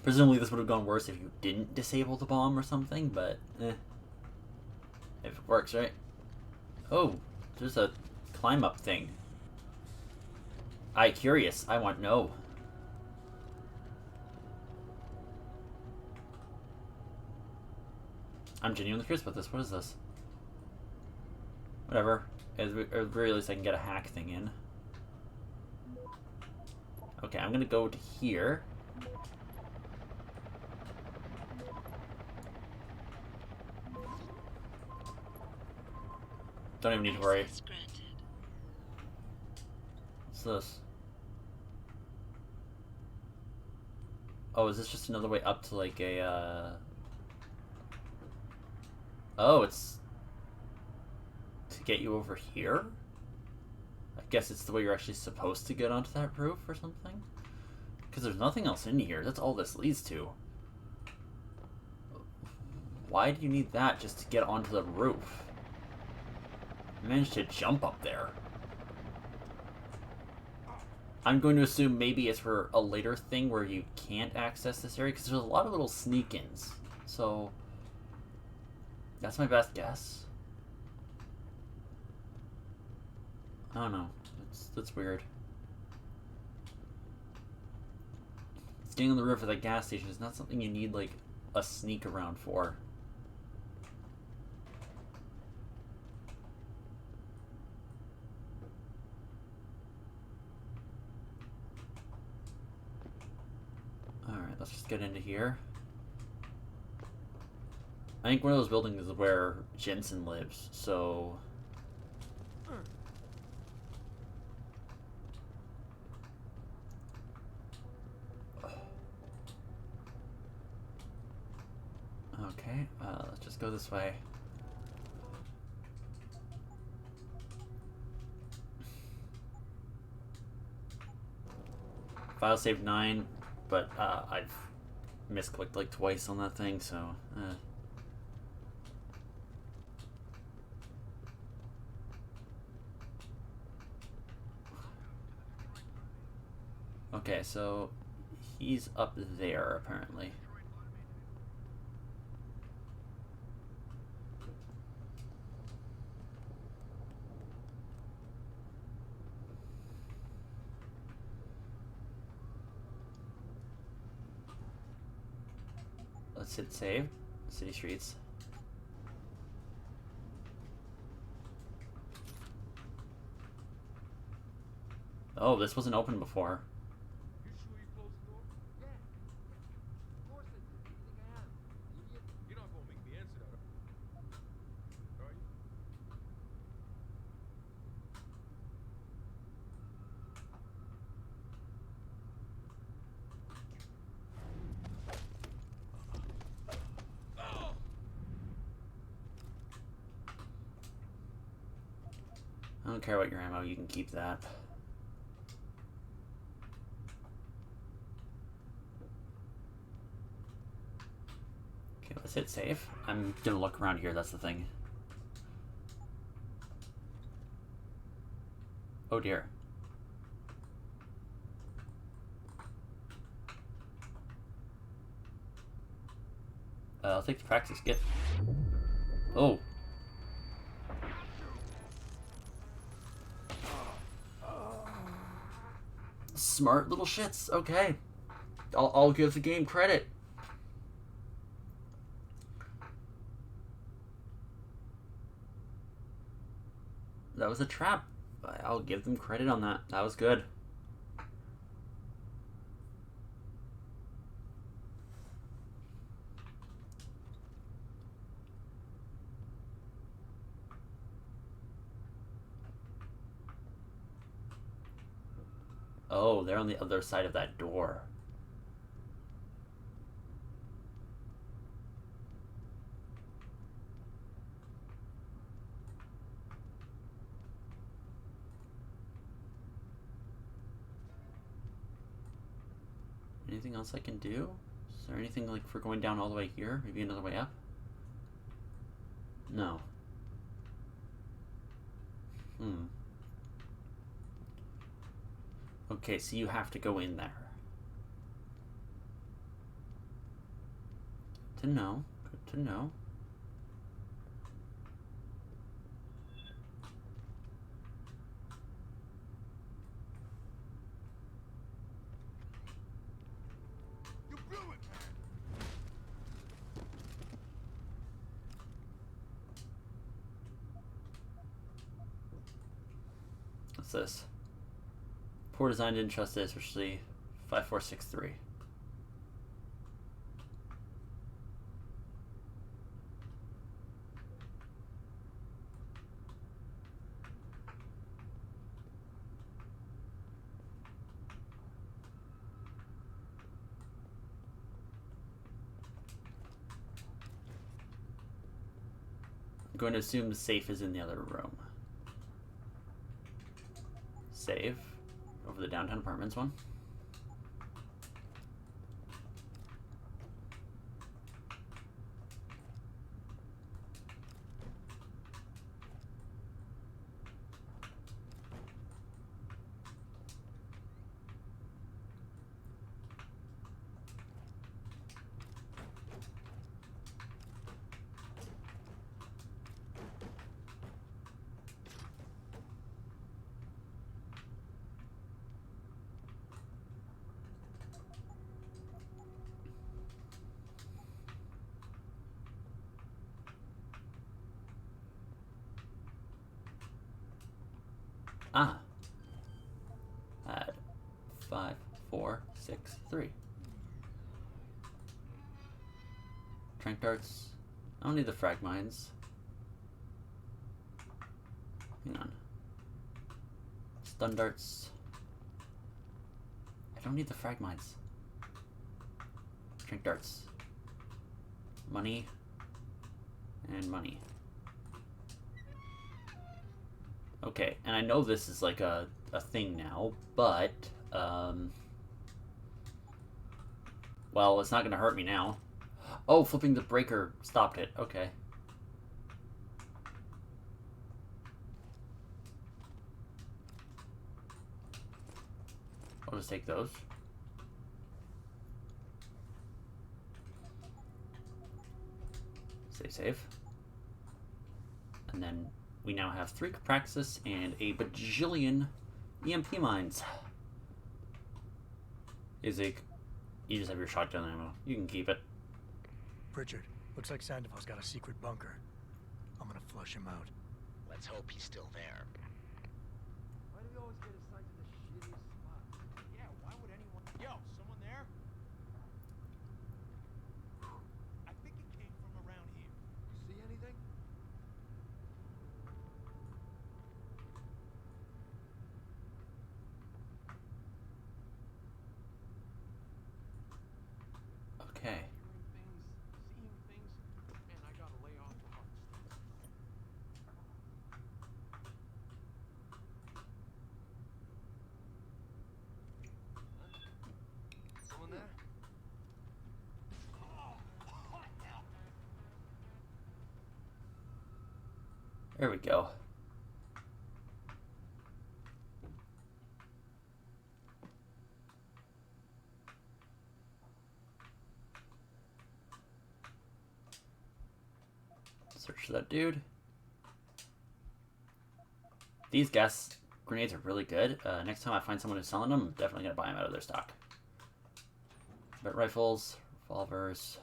Presumably this would have gone worse if you didn't disable the bomb or something, but if it works, right? Oh, there's a climb up thing. Curious. I want no. I'm genuinely curious about this. What is this? Whatever. At the very least, I can get a hack thing in. Okay, I'm gonna go to here. Don't even need to worry. What's this? Oh, is this just another way up to like a, Oh, it's to get you over here? I guess it's the way you're actually supposed to get onto that roof or something? Because there's nothing else in here. That's all this leads to. Why do you need that just to get onto the roof? I managed to jump up there. I'm going to assume maybe it's for a later thing where you can't access this area, because there's a lot of little sneak-ins. So, that's my best guess. I don't know. That's weird. Getting on the roof of that gas station is not something you need, like, a sneak around for. Alright, let's just get into here. I think one of those buildings is where Jensen lives, so... Okay, let's just go this way. File save 9, but I've misclicked like twice on that thing, so... Okay, so he's up there, apparently. Let's hit save. City streets. Oh, this wasn't open before. You sure you closed the door? Yeah. Of course I did. What do you think I am? Idiot? You're not gonna make me answer that, are you? I don't care about your ammo, you can keep that. Okay, let's hit save. I'm gonna look around here, that's the thing. Oh dear. I'll take the practice gift. Oh. Smart little shits. Okay. I'll give the game credit. That was a trap. I'll give them credit on that. That was good. Oh, they're on the other side of that door. Anything else I can do? Is there anything like for going down all the way here? Maybe another way up? No. Okay, so you have to go in there. Good to know. Good to know. You blew it, man. What's this? Poor design didn't trust it, especially 5463. I'm going to assume the safe is in the other room. Save. Over the downtown apartments one. Ah. Add 5, 4, 6, 3. Trank darts. I don't need the frag mines. Hang on. Stun darts. I don't need the frag mines. Trank darts. Money. And money. Okay, and I know this is like a thing now, but, well, it's not gonna hurt me now. Oh, flipping the breaker stopped it. Okay. I'll just take those. Stay safe. And then we now have 3 Praxis and a bajillion EMP mines. Izzy, you just have your shotgun ammo. You can keep it. Pritchard, looks like Sandoval's got a secret bunker. I'm gonna flush him out. Let's hope he's still there. Why do we always get assigned to the shittiest Okay. Hearing things, seeing things, man, I gotta lay off the hard stuff. Huh? Someone there? There we go. Search for that dude. These gas grenades are really good. Next time I find someone who's selling them, I'm definitely gonna buy them out of their stock. But rifles, revolvers.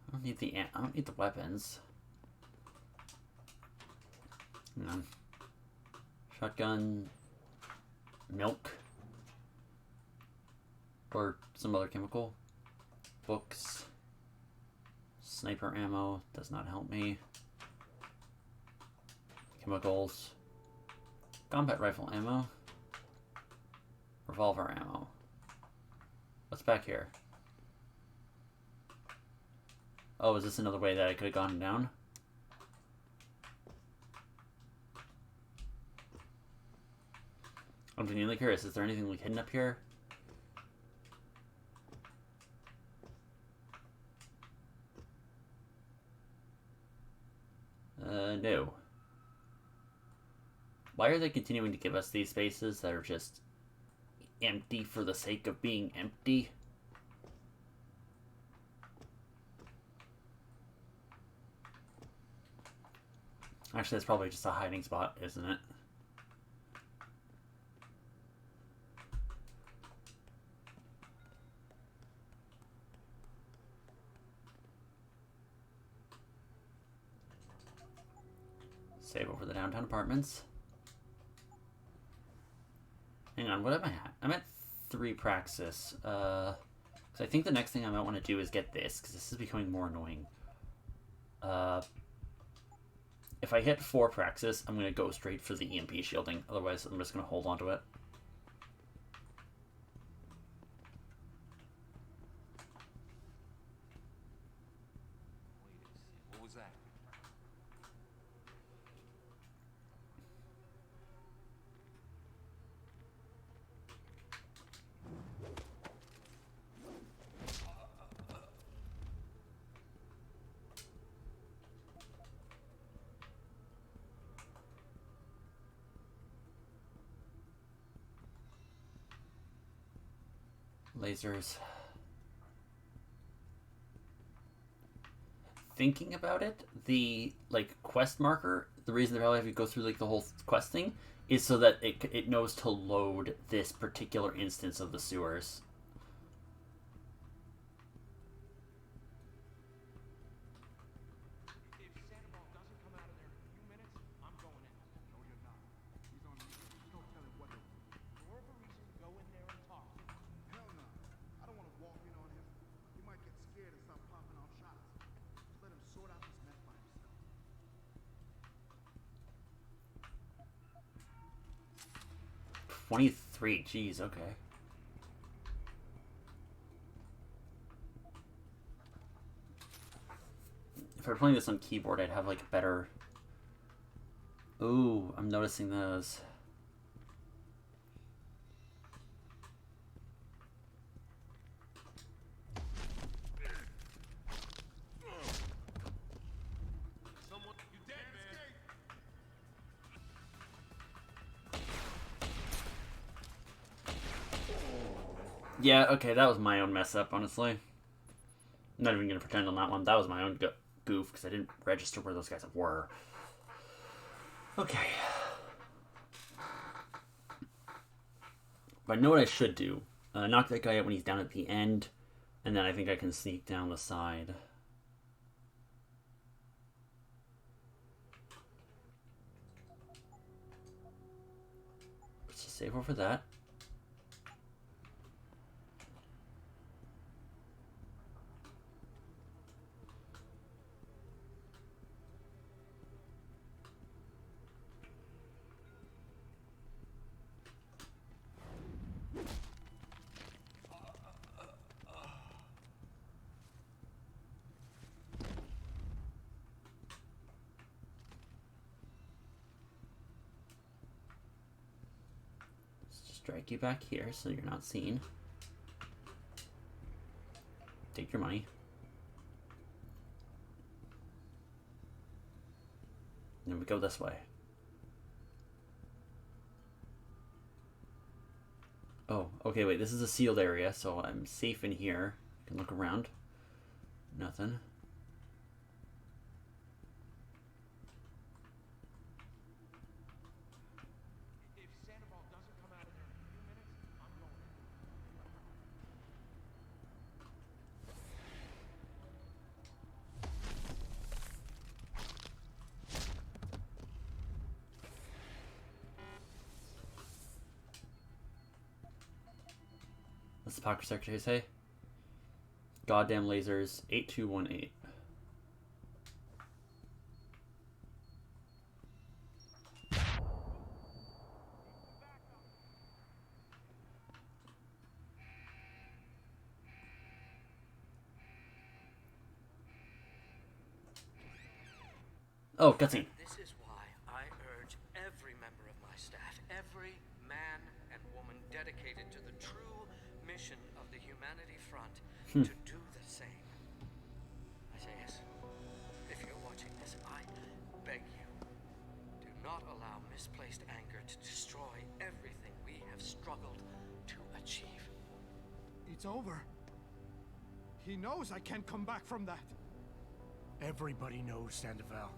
I don't need the weapons. No. Shotgun, milk, or some other chemical. Books, sniper ammo does not help me. Chemicals, combat rifle ammo, revolver ammo. What's back here? Oh, is this another way that I could have gone down? I'm genuinely curious. Is there anything like hidden up here? No. Why are they continuing to give us these spaces that are just empty for the sake of being empty? Actually, that's probably just a hiding spot, isn't it? Save over the downtown apartments. Hang on, what am I at? I'm at 3 Praxis. So I think the next thing I might want to do is get this, because this is becoming more annoying. If I hit 4 Praxis, I'm going to go straight for the EMP shielding. Otherwise, I'm just going to hold on to it. What was that? Lasers. Thinking about it, the quest marker, the reason they probably have you go through the whole quest thing is so that it knows to load this particular instance of the sewers. If Sandoval doesn't come out of there in a few minutes, I'm going in. No, you're not. He's on me. Just don't tell him what to do. More of a reason to go in there and talk to him. Hell no. I don't want to walk in on him. He might get scared and start popping off shots. Just let him sort out this mess by himself. 23, jeez, okay. If I were playing this on keyboard, I'd have better... Ooh, I'm noticing those. Someone, you dead, man. Yeah, okay, that was my own mess up, honestly. I'm not even going to pretend on that one. That was my own goof, because I didn't register where those guys were. Okay. But I know what I should do. Knock that guy out when he's down at the end, and then I think I can sneak down the side. Let's just save over that. drag you back here so you're not seen. Take your money. And then we go this way. Oh, okay, wait, this is a sealed area, so I'm safe in here. I can look around. Nothing. If Sandoval doesn't come out of there in a few minutes, I'm going in. What's the pocket secretary say? Goddamn lasers, 8218. Oh, cutscene. This is why I urge every member of my staff, every man and woman dedicated to the true mission of the Humanity Front, to do the same. I say yes. If you're watching this, I beg you, do not allow misplaced anger to destroy everything we have struggled to achieve. It's over. He knows I can't come back from that. Everybody knows, Sandoval.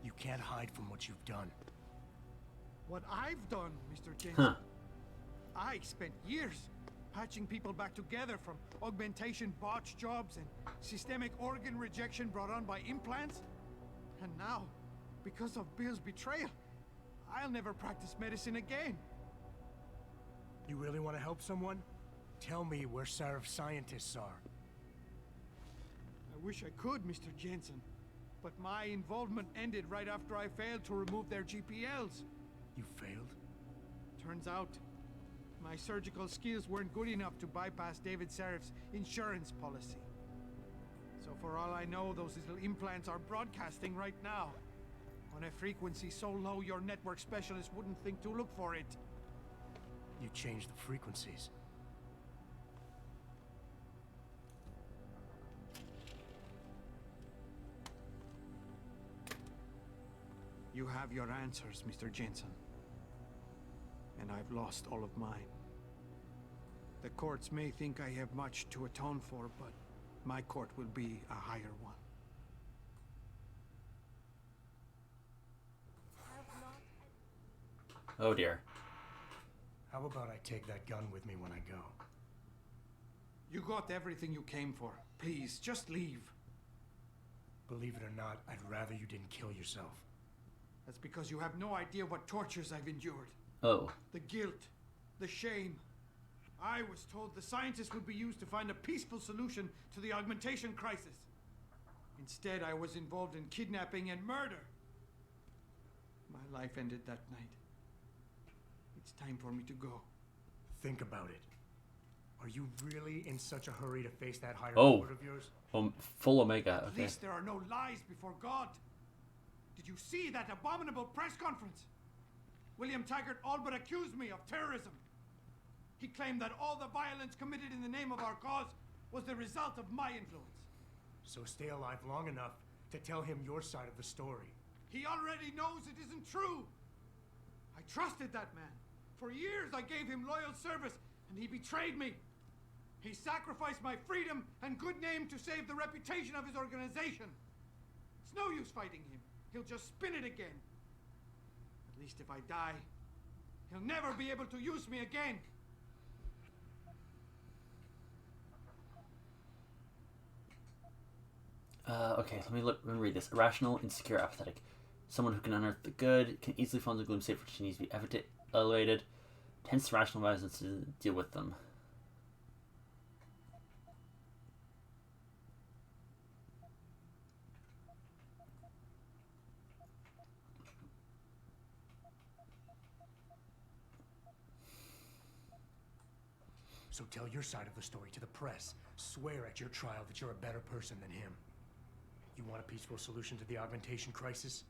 You can't hide from what you've done. What I've done, Mr. Jensen. Huh. I spent years patching people back together from augmentation botch jobs and systemic organ rejection brought on by implants. And now, because of Bill's betrayal, I'll never practice medicine again. You really want to help someone? Tell me where Sarif's scientists are. I wish I could, Mr. Jensen. But my involvement ended right after I failed to remove their GPLs. You failed? Turns out, my surgical skills weren't good enough to bypass David Sarif's insurance policy. So for all I know, those little implants are broadcasting right now. On a frequency so low your network specialist wouldn't think to look for it. You changed the frequencies. You have your answers, Mr. Jensen. And I've lost all of mine. The courts may think I have much to atone for, but my court will be a higher one. Oh dear. How about I take that gun with me when I go? You got everything you came for. Please, just leave. Believe it or not, I'd rather you didn't kill yourself. That's because you have no idea what tortures I've endured. Oh. The guilt, the shame. I was told the scientists would be used to find a peaceful solution to the augmentation crisis. Instead, I was involved in kidnapping and murder. My life ended that night. It's time for me to go. Think about it. Are you really in such a hurry to face that higher Oh. court of yours? Full Omega. At Okay. least there are no lies before God. Did you see that abominable press conference? William Taggart all but accused me of terrorism. He claimed that all the violence committed in the name of our cause was the result of my influence. So stay alive long enough to tell him your side of the story. He already knows it isn't true. I trusted that man. For years I gave him loyal service, and he betrayed me. He sacrificed my freedom and good name to save the reputation of his organization. It's no use fighting him. He'll just spin it again. At least if I die, he'll never be able to use me again. Okay, let me read this. Irrational, insecure, apathetic. Someone who can unearth the good, can easily fall into gloom state which needs to be elevated, tends to rationalize and to deal with them. So tell your side of the story to the press. Swear at your trial that you're a better person than him. You want a peaceful solution to the augmentation crisis?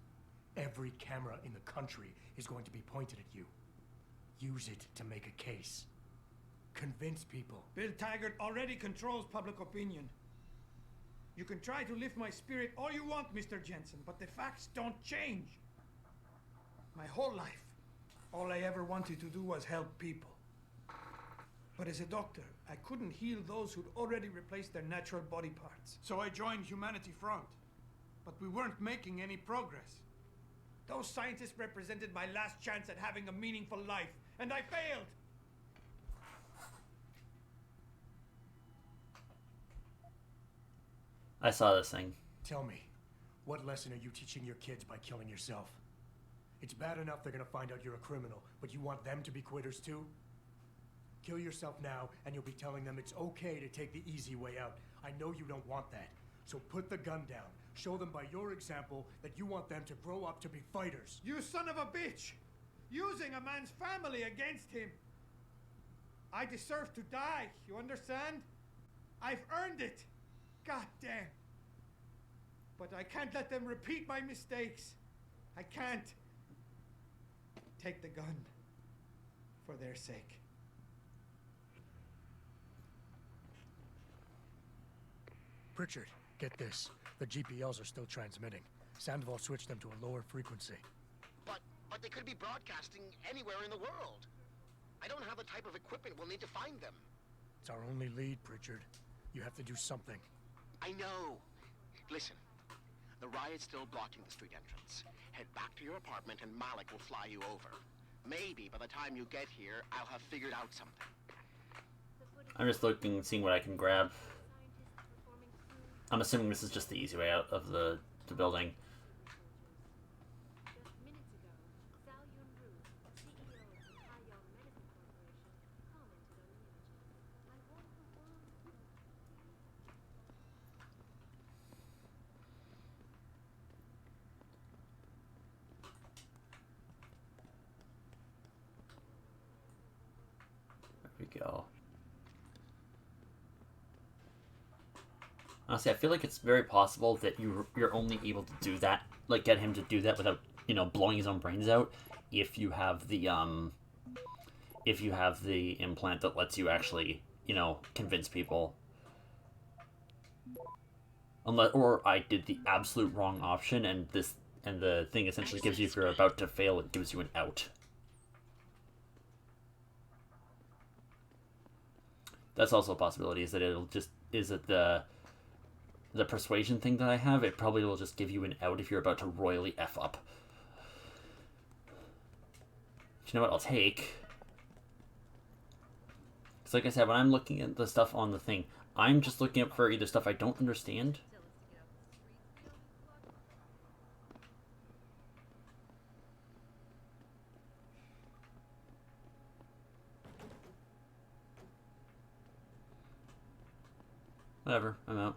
Every camera in the country is going to be pointed at you. Use it to make a case. Convince people. Bill Taggart already controls public opinion. You can try to lift my spirit all you want, Mr. Jensen, but the facts don't change. My whole life, all I ever wanted to do was help people. But as a doctor, I couldn't heal those who'd already replaced their natural body parts. So I joined Humanity Front. But we weren't making any progress. Those scientists represented my last chance at having a meaningful life, and I failed! I saw this thing. Tell me, what lesson are you teaching your kids by killing yourself? It's bad enough they're gonna find out you're a criminal, but you want them to be quitters too? Kill yourself now, and you'll be telling them it's okay to take the easy way out. I know you don't want that. So put the gun down. Show them by your example that you want them to grow up to be fighters. You son of a bitch! Using a man's family against him! I deserve to die, you understand? I've earned it! God damn! But I can't let them repeat my mistakes. I can't. Take the gun. For their sake. Pritchard, get this. The GPLs are still transmitting. Sandoval switched them to a lower frequency. But they could be broadcasting anywhere in the world. I don't have the type of equipment we'll need to find them. It's our only lead, Pritchard. You have to do something. I know. Listen, the riot's still blocking the street entrance. Head back to your apartment and Malik will fly you over. Maybe by the time you get here, I'll have figured out something. I'm just looking, seeing what I can grab. I'm assuming this is just the easy way out of the building. There we go. Honestly, I feel like it's very possible that you're only able to do that, like get him to do that without, you know, blowing his own brains out, if you have the implant that lets you actually, you know, convince people. Unless, or I did the absolute wrong option, and the thing essentially gives you, if you're about to fail, it gives you an out. That's also a possibility, is that the persuasion thing that I have, it probably will just give you an out if you're about to royally F up. Do you know what I'll take? Because like I said, when I'm looking at the stuff on the thing, I'm just looking up for either stuff I don't understand. Whatever, I'm out.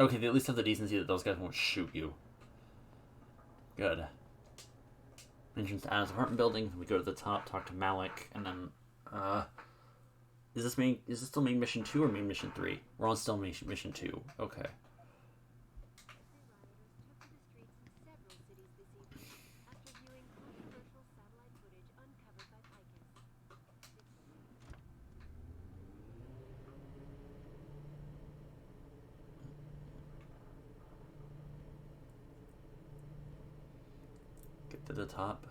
Okay, they at least have the decency that those guys won't shoot you. Good. Entrance to Adam's apartment building. We go to the top, talk to Malik, and then, is this still main mission 2 or main mission 3? We're on still mission 2. Okay. Get to the top.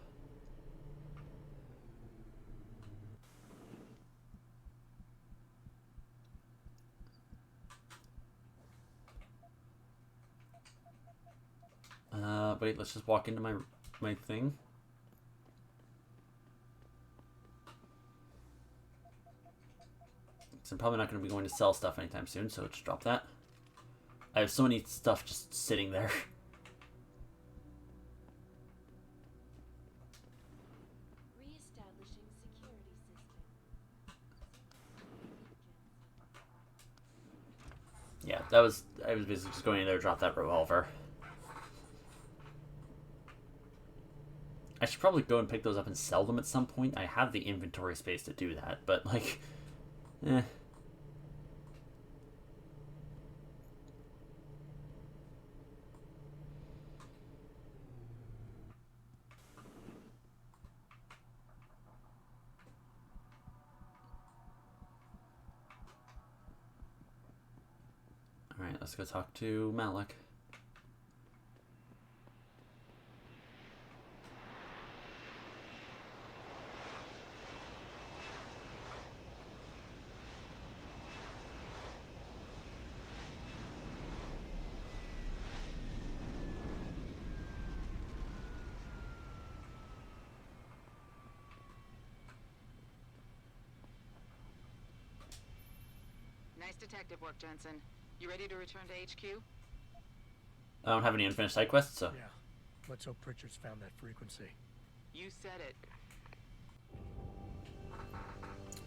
Wait, let's just walk into my thing. So I'm probably not going to be going to sell stuff anytime soon, so just drop that. I have so many stuff just sitting there. Reestablishing security system. Yeah, I was basically just going in there to drop that revolver. I should probably go and pick those up and sell them at some point. I have the inventory space to do that, but like, eh. Let's go talk to Malik. Nice detective work, Jensen. You ready to return to HQ? I don't have any unfinished side quests, so... Yeah. Let's hope Pritchard's found that frequency. You said it.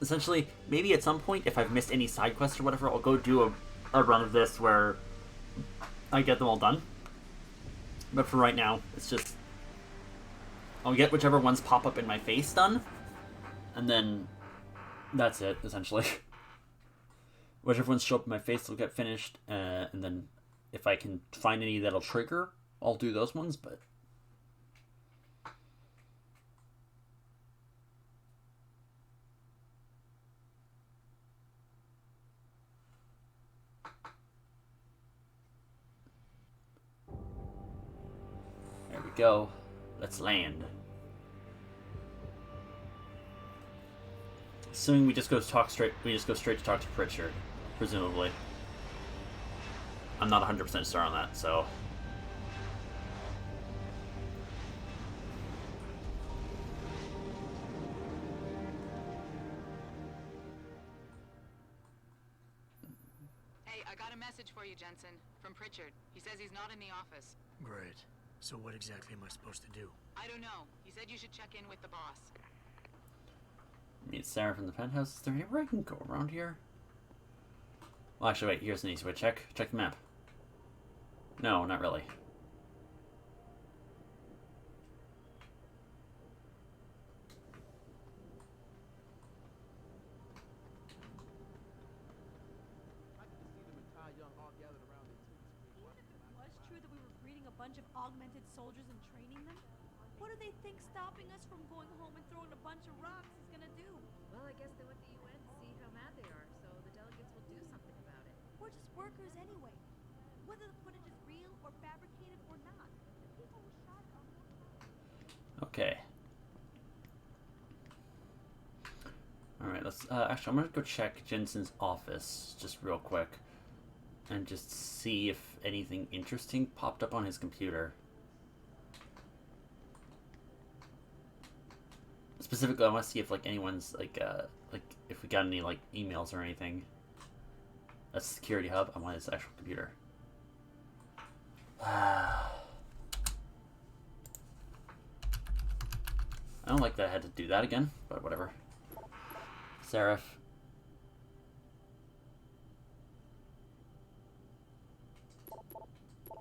Essentially, maybe at some point, if I've missed any side quests or whatever, I'll go do a run of this where I get them all done. But for right now, it's just... I'll get whichever ones pop up in my face done, and then that's it, essentially. Whichever ones show up in my face will get finished, and then if I can find any that'll trigger, I'll do those ones, but... There we go. Let's land. Assuming we just go straight to talk to Pritchard, presumably. I'm not 100% sure on that, so... Hey, I got a message for you, Jensen. From Pritchard. He says he's not in the office. Great. So what exactly am I supposed to do? I don't know. He said you should check in with the boss. Meet Sarah from the penthouse. Is there anywhere I can go around here? Well, actually, wait. Here's an easy way. Check the map. No, not really. Bunch of augmented soldiers and training them? What do they think stopping us from going home and throwing a bunch of rocks is gonna do? Well, I guess they want the UN to see how mad they are, so the delegates will do something about it. We're just workers anyway. Whether the footage is real or fabricated or not, the people who shot it are... Okay. Alright, let's... actually, I'm gonna go check Jensen's office just real quick. And just see if anything interesting popped up on his computer. Specifically, I want to see if, like, anyone's, like, if we got any, like, emails or anything. That's the security hub. I'm on his actual computer. I don't like that I had to do that again, but whatever. Seraph.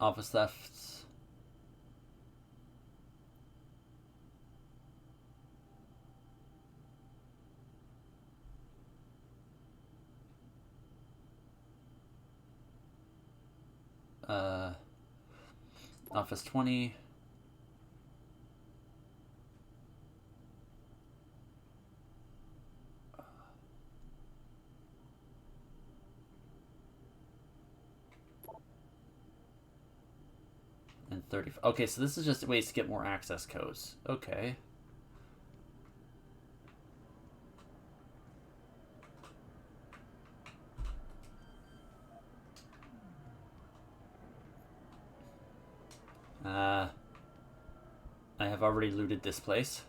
Office thefts. Office 20. And 30. Okay, so this is just ways to get more access codes. Okay. I have already looted this place.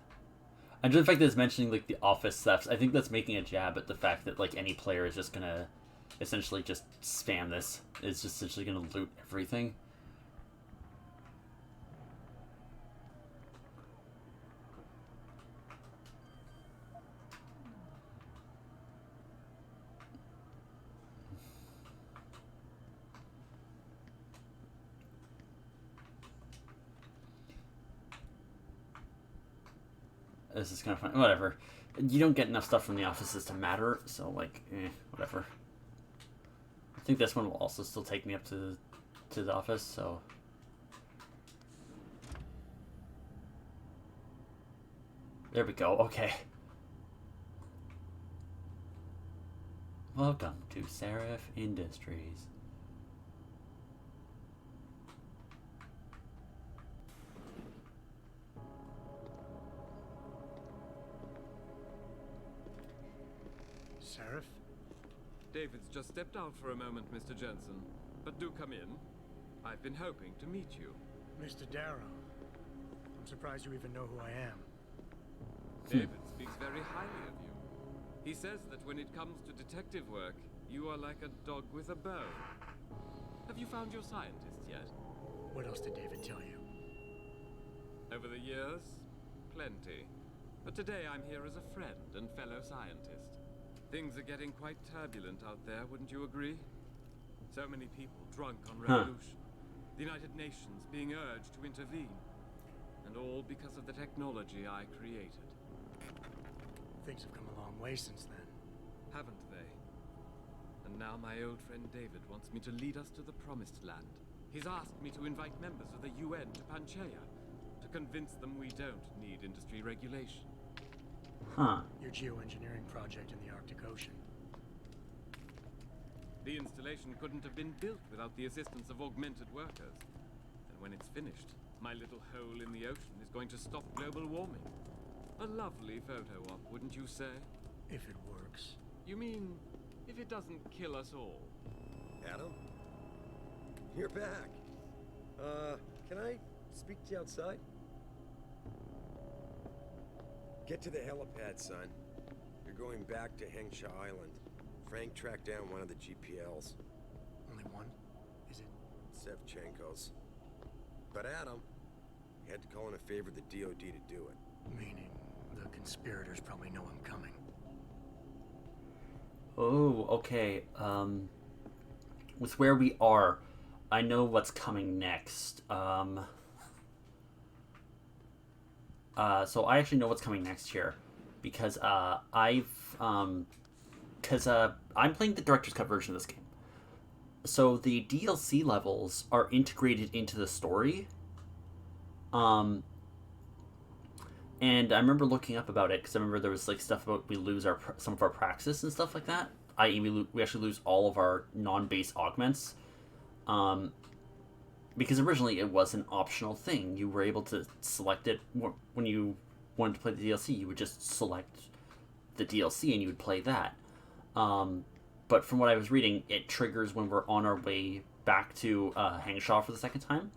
And just the fact that it's mentioning, like, the office thefts, I think that's making a jab at the fact that, like, any player is just gonna essentially just spam this. It's just essentially gonna loot everything. This is kind of fun. Whatever. You don't get enough stuff from the offices to matter, so, like, whatever. I think this one will also still take me up to the office, so... There we go, okay. Welcome to Seraph Industries. Seraph? David's just stepped out for a moment, Mr. Jensen. But do come in. I've been hoping to meet you. Mr. Darrow. I'm surprised you even know who I am. David speaks very highly of you. He says that when it comes to detective work, you are like a dog with a bone. Have you found your scientist yet? What else did David tell you? Over the years, plenty. But today I'm here as a friend and fellow scientist. Things are getting quite turbulent out there, wouldn't you agree? So many people drunk on revolution. The United Nations being urged to intervene. And all because of the technology I created. Things have come a long way since then. Haven't they? And now my old friend David wants me to lead us to the Promised Land. He's asked me to invite members of the UN to Panchaea, to convince them we don't need industry regulation. Huh. Your geoengineering project in the Arctic Ocean. The installation couldn't have been built without the assistance of augmented workers. And when it's finished, my little hole in the ocean is going to stop global warming. A lovely photo op, wouldn't you say? If it works. You mean, if it doesn't kill us all? Adam? You're back. Can I speak to you outside? Get to the helipad, son. You're going back to Hengsha Island. Frank tracked down one of the GPLs. Only one? Is it? Sevchenko's. But Adam, he had to call in a favor of the DOD to do it. Meaning, the conspirators probably know I'm coming. Oh, okay. With where we are, I know what's coming next. So I actually know what's coming next here, because I'm playing the director's cut version of this game. So the DLC levels are integrated into the story. And I remember looking up about it because I remember there was like stuff about we lose some of our praxis and stuff like that. I.e., we actually lose all of our non-base augments. Because originally it was an optional thing. You were able to select it when you wanted to play the DLC. You would just select the DLC and you would play that. But from what I was reading, it triggers when we're on our way back to Hangshaw for the second time.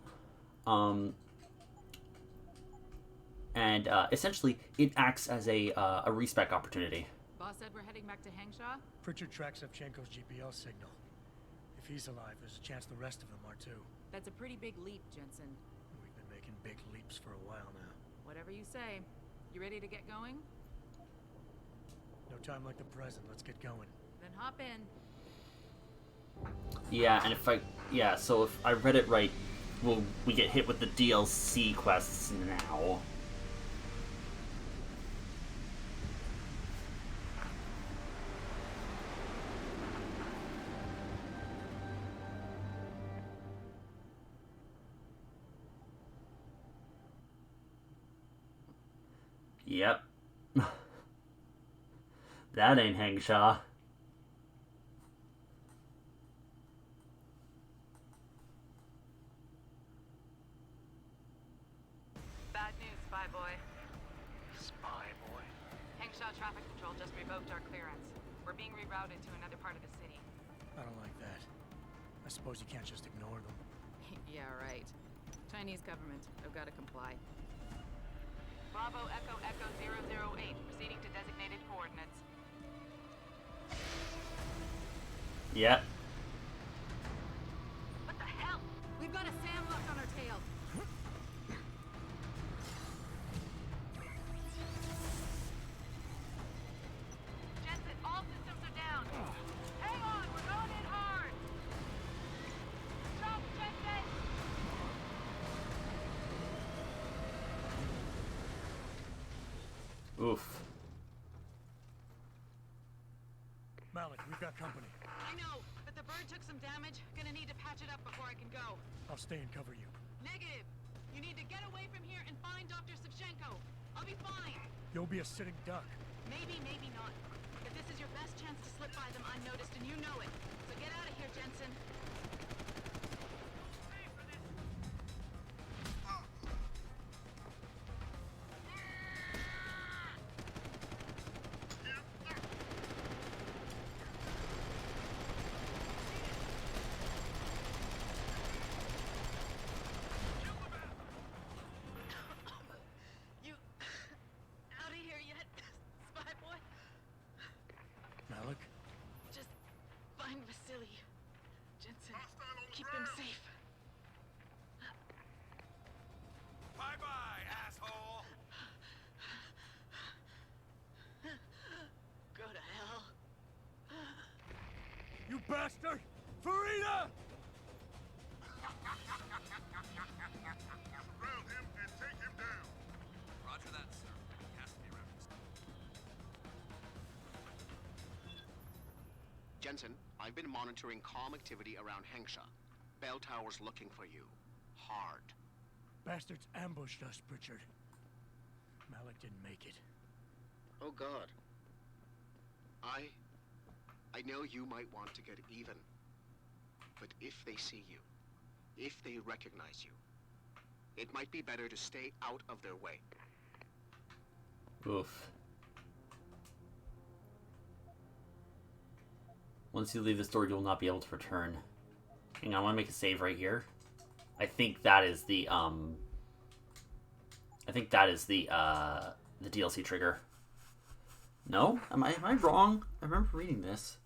And essentially, it acts as a respec opportunity. Boss said we're heading back to Hangshaw? Pritchard tracks Sevchenko's GPL signal. If he's alive, there's a chance the rest of them are too. That's a pretty big leap, Jensen. We've been making big leaps for a while now. Whatever you say. You ready to get going? No time like the present. Let's get going. Then hop in. Yeah, and so if I read it right, we get hit with the DLC quests now. Yep. That ain't Hangshaw. Bad news, Spy Boy. Spy Boy? Hangshaw Traffic Control just revoked our clearance. We're being rerouted to another part of the city. I don't like that. I suppose you can't just ignore them. Yeah, right. Chinese government. I've got to comply. Bravo Echo Echo 008, proceeding to designated coordinates. Yep. What the hell? We've got a SAM lock on our tail. Jensen, all systems are down. Hang on, we're going in hard. Jump, Jensen! Oof. Malik, we've got company. I know, but the bird took some damage. Gonna need to patch it up before I can go. I'll stay and cover you. Negative. You need to get away from here and find Dr. Sevchenko. I'll be fine. You'll be a sitting duck. Maybe, maybe not. But this is your best chance to slip by them unnoticed, and you know it. So get out of here, Jensen. bastard! Farida! Surround him and take him down. Roger that, sir. He has to be referenced. Jensen, I've been monitoring comm activity around Hengsha. Bell Tower's looking for you. Hard. Bastards ambushed us, Pritchard. Malik didn't make it. Oh God. I know you might want to get even. But if they see you, if they recognize you, it might be better to stay out of their way. Oof. Once you leave the store, you will not be able to return. Hang on, I want to make a save right here. I think that is the the DLC trigger. No? Am I wrong? I remember reading this.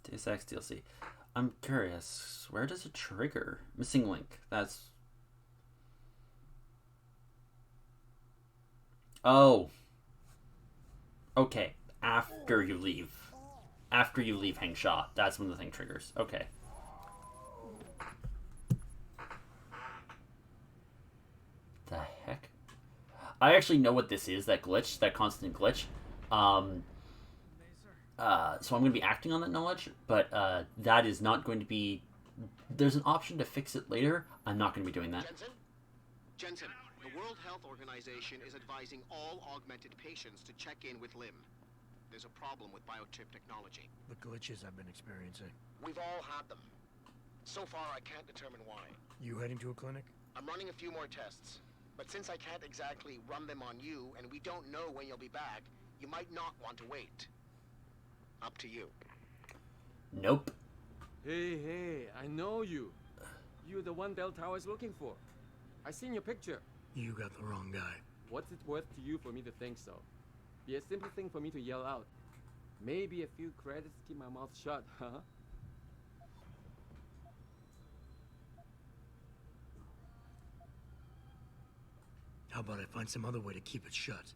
Deus Ex DLC. I'm curious, where does it trigger? Missing link. That's... Oh. Okay. After you leave. After you leave Hengsha. That's when the thing triggers. Okay. The heck? I actually know what this is, that glitch, that constant glitch. So I'm going to be acting on that knowledge, but that is not going to be... There's an option to fix it later. I'm not going to be doing that. Jensen, the World Health Organization is advising all augmented patients to check in with Lim. There's a problem with biochip technology. The glitches I've been experiencing. We've all had them. So far, I can't determine why. You heading to a clinic? I'm running a few more tests. But since I can't exactly run them on you, and we don't know when you'll be back, you might not want to wait. Up to you. Nope. Hey, I know you. You're the one Bell Tower is looking for. I seen your picture. You got the wrong guy. What's it worth to you for me to think so? Be a simple thing for me to yell out. Maybe a few credits keep my mouth shut, huh? How about I find some other way to keep it shut?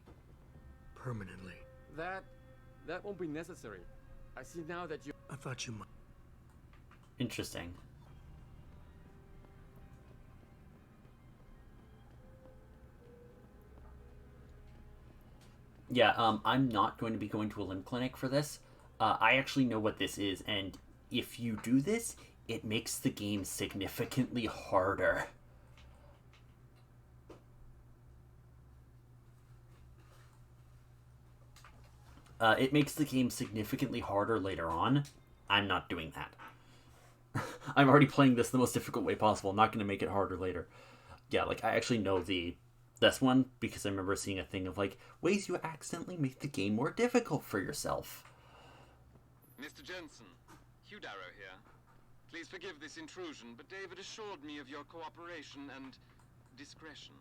Permanently. That won't be necessary. I see now that you... I thought you might... Interesting. Yeah, I'm not going to be going to a limb clinic for this. I actually know what this is, and if you do this, it makes the game significantly harder. It makes the game significantly harder later on. I'm not doing that. I'm already playing this the most difficult way possible. I'm not going to make it harder later. Yeah, like, I actually know this one because I remember seeing a thing of, like, ways you accidentally make the game more difficult for yourself. Mr. Jensen, Hugh Darrow here. Please forgive this intrusion, but David assured me of your cooperation and discretion.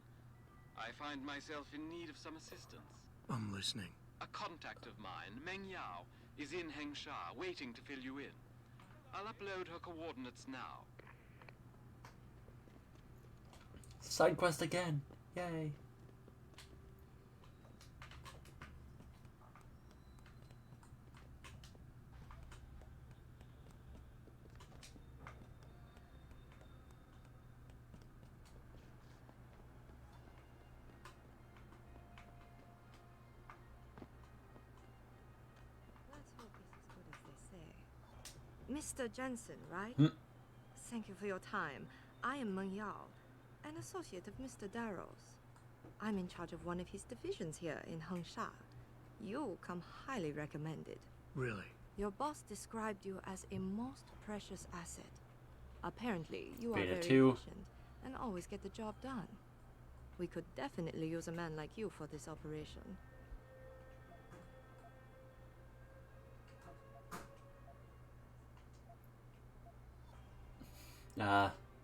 I find myself in need of some assistance. I'm listening. A contact of mine, Meng Yao, is in Hengsha, waiting to fill you in. I'll upload her coordinates now. Side quest again. Yay. Let's hope it's as good as they say. Mr. Jensen, right? Thank you for your time. I am Meng Yao, an associate of Mr. Darrow's. I'm in charge of one of his divisions here in Hengsha. You come highly recommended. Really? Your boss described you as a most precious asset. Apparently, you are Beta very 2. efficient and always get the job done. We could definitely use a man like you for this operation.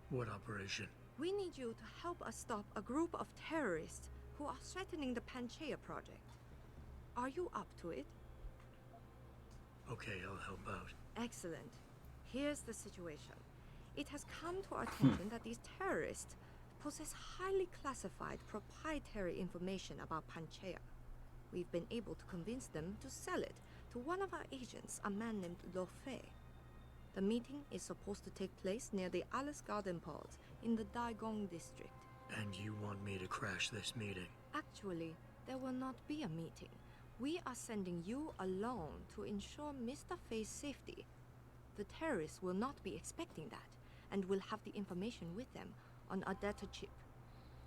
What operation? We need you to help us stop a group of terrorists who are threatening the Panchaea project. Are you up to it? Okay, I'll help out. Excellent. Here's the situation. It has come to our attention that these terrorists possess highly classified proprietary information about Panchaea. We've been able to convince them to sell it to one of our agents, a man named Lo Fei. The meeting is supposed to take place near the Alice Garden Pods in the Daigong district. And you want me to crash this meeting? Actually, there will not be a meeting. We are sending you alone to ensure Mr. Fei's safety. The terrorists will not be expecting that, and will have the information with them on a data chip.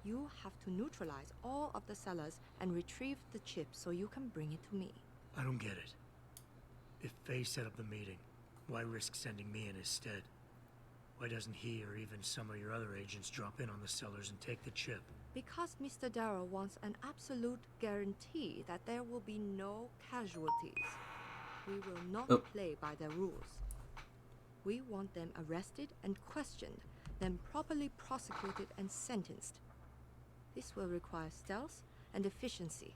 You have to neutralize all of the sellers and retrieve the chip so you can bring it to me. I don't get it. If Fei set up the meeting, why risk sending me in his stead? Why doesn't he or even some of your other agents drop in on the sellers and take the chip? Because Mr. Darrow wants an absolute guarantee that there will be no casualties. We will not play by their rules. We want them arrested and questioned, then properly prosecuted and sentenced. This will require stealth and efficiency.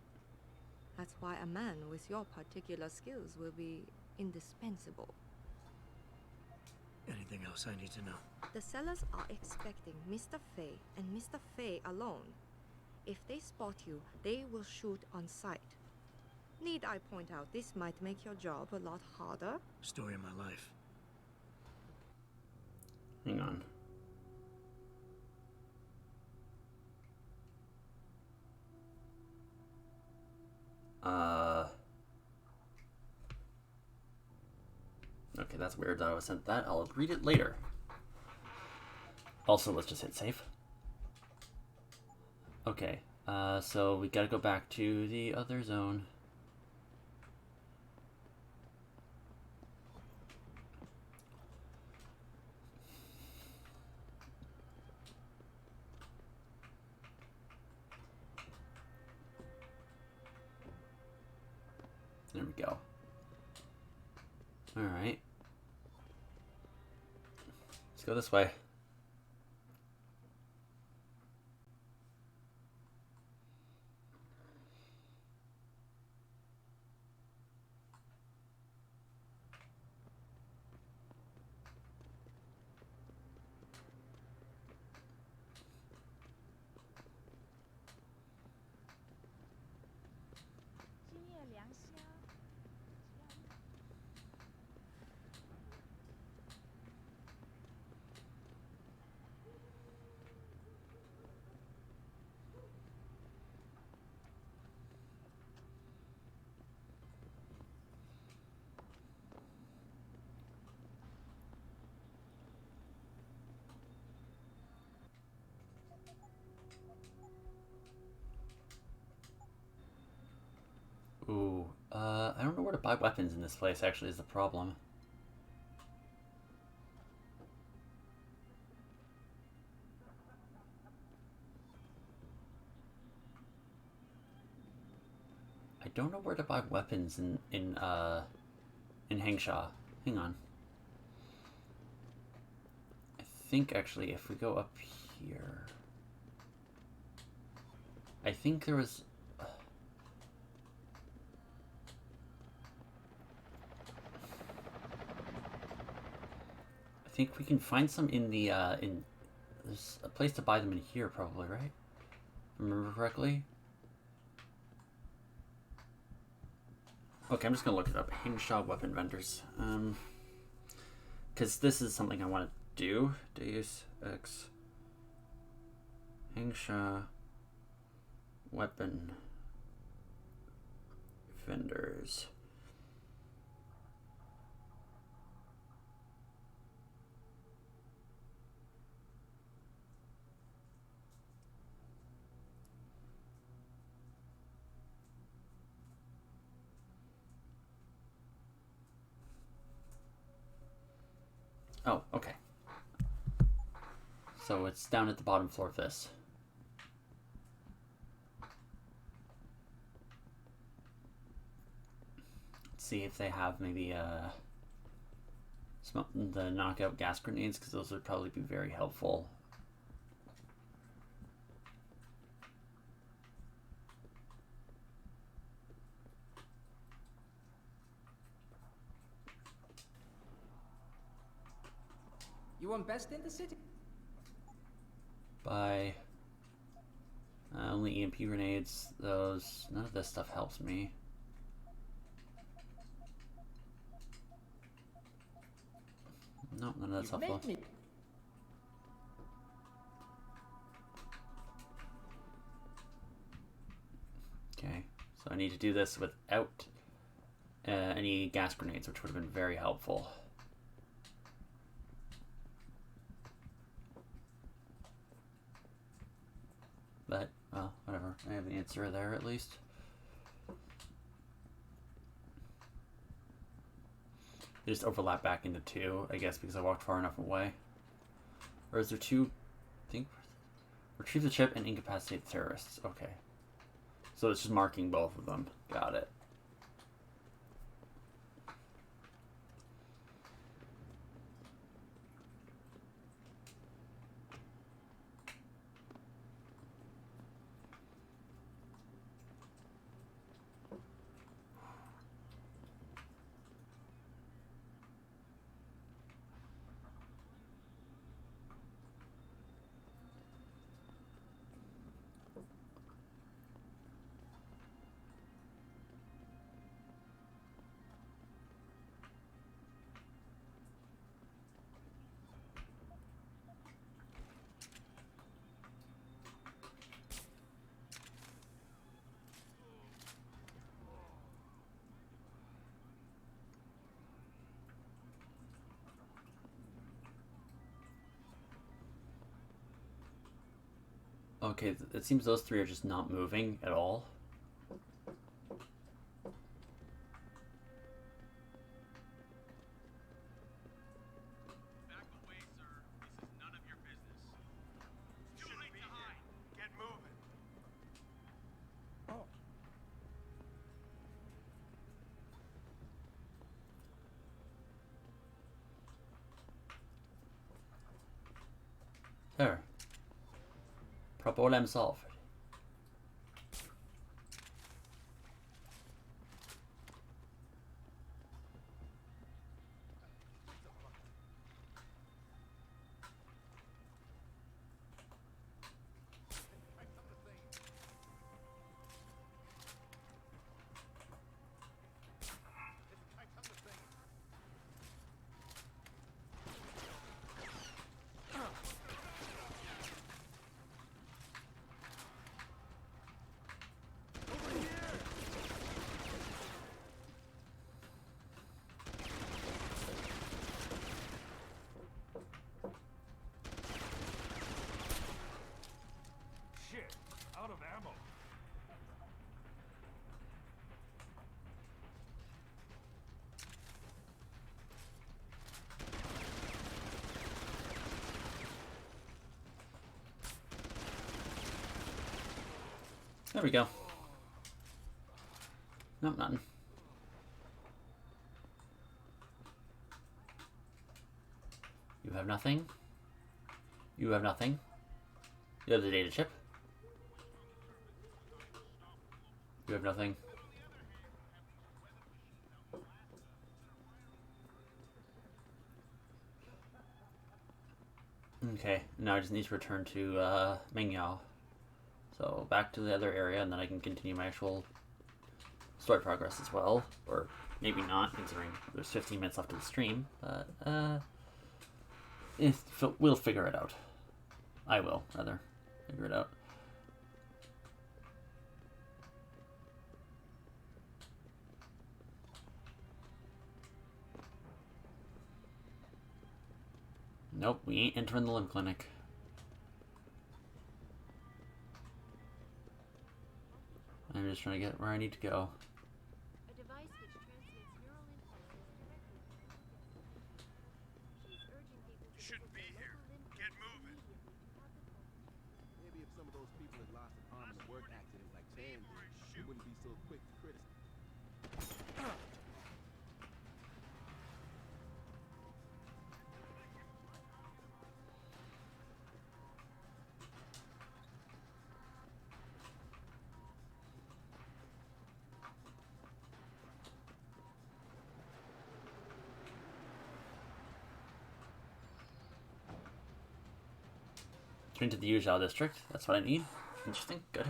That's why a man with your particular skills will be indispensable. Anything else I need to know? The sellers are expecting Mr. Fei and Mr. Fei alone. If they spot you, they will shoot on sight. Need I point out this might make your job a lot harder? Story of my life. Hang on. Okay, that's weird that I was sent that. I'll read it later. Also, let's just hit save. Okay, so we gotta go back to the other zone. There we go. Alright. Let's go this way. Ooh, I don't know where to buy weapons in this place, actually, is the problem. I don't know where to buy weapons in Hangsha. Hang on. I think, actually, if we go up here... I think there was... I think we can find some in the, there's a place to buy them in here, probably, right? If I remember correctly. Okay, I'm just gonna look it up. Hangsha weapon vendors. Because this is something I want to do. Deus Ex. Hangsha weapon vendors. Oh, okay. So it's down at the bottom floor of this. Let's see if they have maybe the knockout gas grenades, because those would probably be very helpful. You want best in the city? Bye. Only EMP grenades. Those. None of this stuff helps me. Nope, none of that's helpful. Okay, so I need to do this without any gas grenades, which would have been very helpful. But, well, whatever. I have the answer there at least. They just overlap back into two, I guess, because I walked far enough away. Or is there two? I think. Retrieve the chip and incapacitate the terrorists. Okay. So it's just marking both of them. Got it. Okay, it seems those three are just not moving at all. Back away, sir. This is none of your business. Too late to hide. Get moving. Oh. There. Problem solved. Shit. Out of ammo. There we go. Nope, nothing. You have nothing. You have nothing. You have the data chip. You have nothing. Okay, now I just need to return to Mingyao. So back to the other area, and then I can continue my actual story progress as well. Or maybe not, considering there's 15 minutes left of the stream. But we'll figure it out. I will, rather, figure it out. Nope, we ain't entering the limb clinic. I'm just trying to get where I need to go. A device which transmits neural impulses directly to the She's urging people to Shouldn't be here. Get moving. Maybe if some of those people had lost an arm in a work accident like Dan did, it wouldn't be so quick to criticize. Turn to the Yuzhou district. That's what I need. Interesting. Good.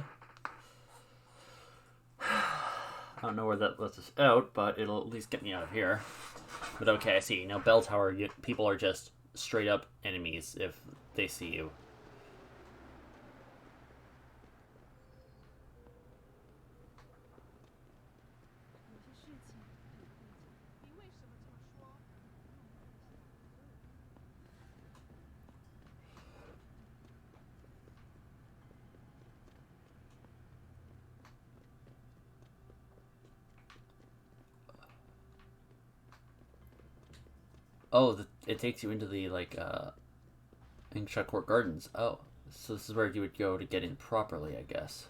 I don't know where that lets us out, but it'll at least get me out of here. But okay, I see. Now, Bell Tower, people are just straight up enemies if they see you. Oh, it takes you into the, like, Inkshot Court Gardens. Oh, so this is where you would go to get in properly, I guess.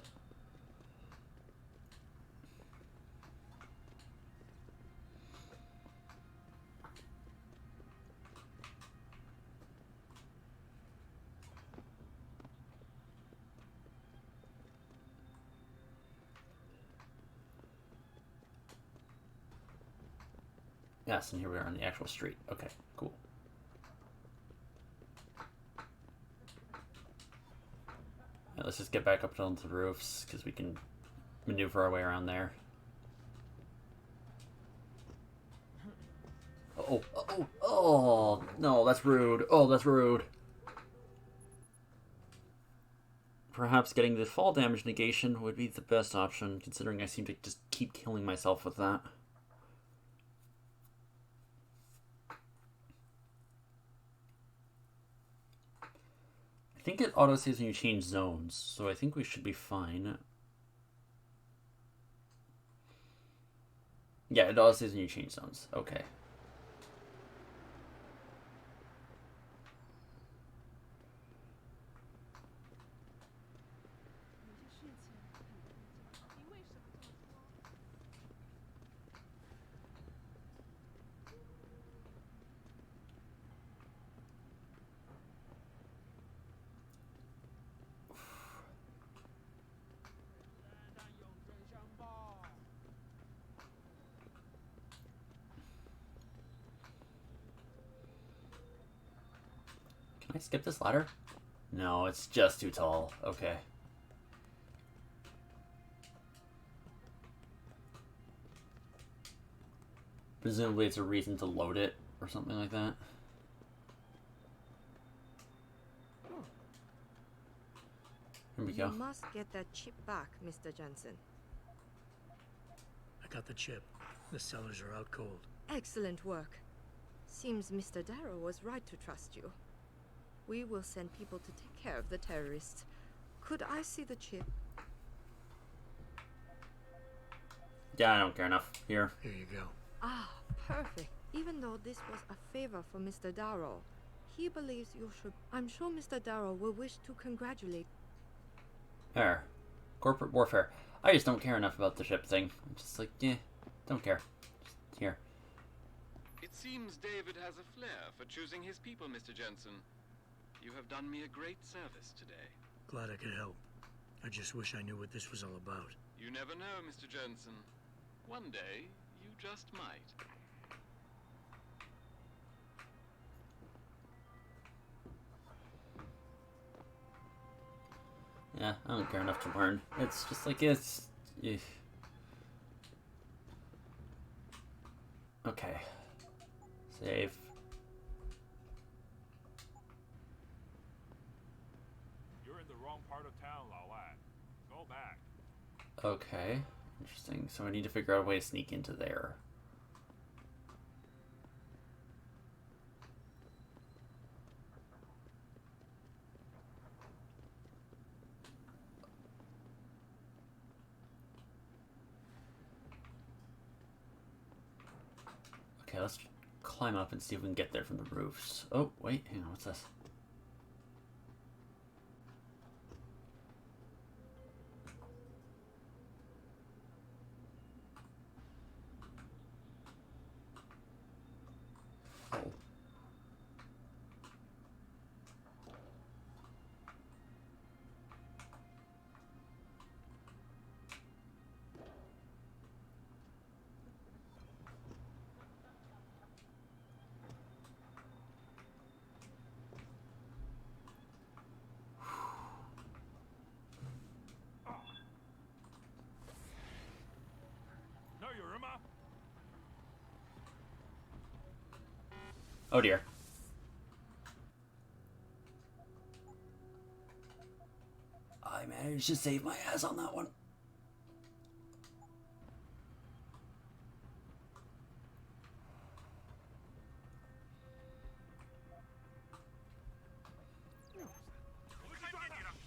Yes, and here we are on the actual street. Okay, cool. Right, let's just get back up onto the roofs, because we can maneuver our way around there. Oh, no, that's rude. Oh, that's rude. Perhaps getting the fall damage negation would be the best option, considering I seem to just keep killing myself with that. I think it auto-saves when you change zones, so I think we should be fine. Yeah, it auto-saves when you change zones. Okay. Can I skip this ladder? No, it's just too tall. Okay. Presumably it's a reason to load it or something like that. Here we go. You must get that chip back, Mr. Jensen. I got the chip. The sellers are out cold. Excellent work. Seems Mr. Darrow was right to trust you. We will send people to take care of the terrorists. Could I see the chip? Yeah, I don't care enough. Here. Here you go. Ah, perfect. Even though this was a favor for Mr. Darrow, he believes you should... I'm sure Mr. Darrow will wish to congratulate... There. Corporate warfare. I just don't care enough about the ship thing. I'm just like, don't care. Just here. It seems David has a flair for choosing his people, Mr. Jensen. You have done me a great service today. Glad I could help. I just wish I knew what this was all about. You never know, Mr. Jensen. One day, you just might. Yeah, I don't care enough to learn. It's just like, it's... Okay. Save. You're in the wrong part of town, Lawad. Go back. Okay. Interesting. So I need to figure out a way to sneak into there. Okay, let's climb up and see if we can get there from the roofs. Oh, wait, hang on, what's this? Oh. Oh dear. I managed to save my ass on that one.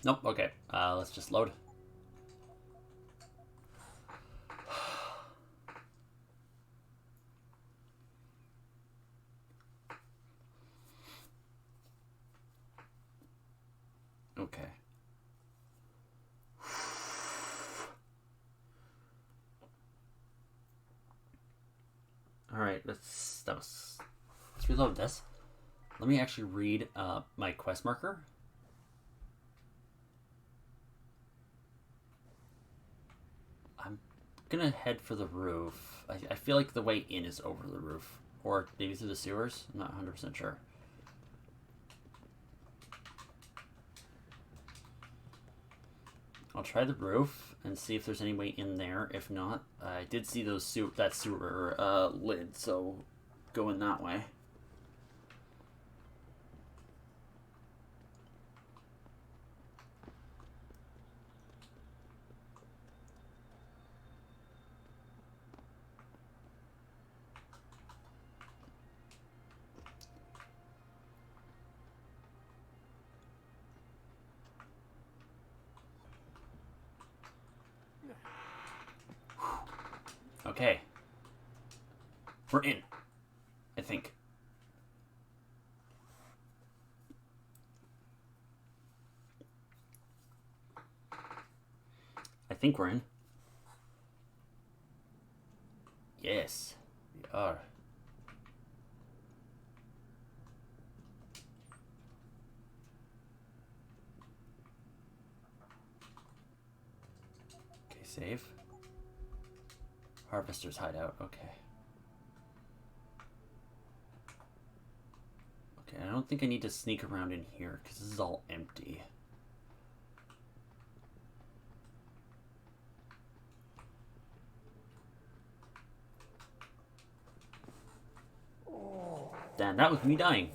Nope, okay. Let's just load. Okay. Alright, let's reload this. Let me actually read my quest marker. I'm gonna head for the roof. I feel like the way in is over the roof. Or maybe through the sewers? I'm not 100% sure. I'll try the roof and see if there's any way in there. If not, I did see those that sewer lid, so going that way. Okay. We're in. I think. I think we're in. Yes, we are. Okay, save. Harvester's hideout, okay. Okay, I don't think I need to sneak around in here, because this is all empty. Damn, that was me dying.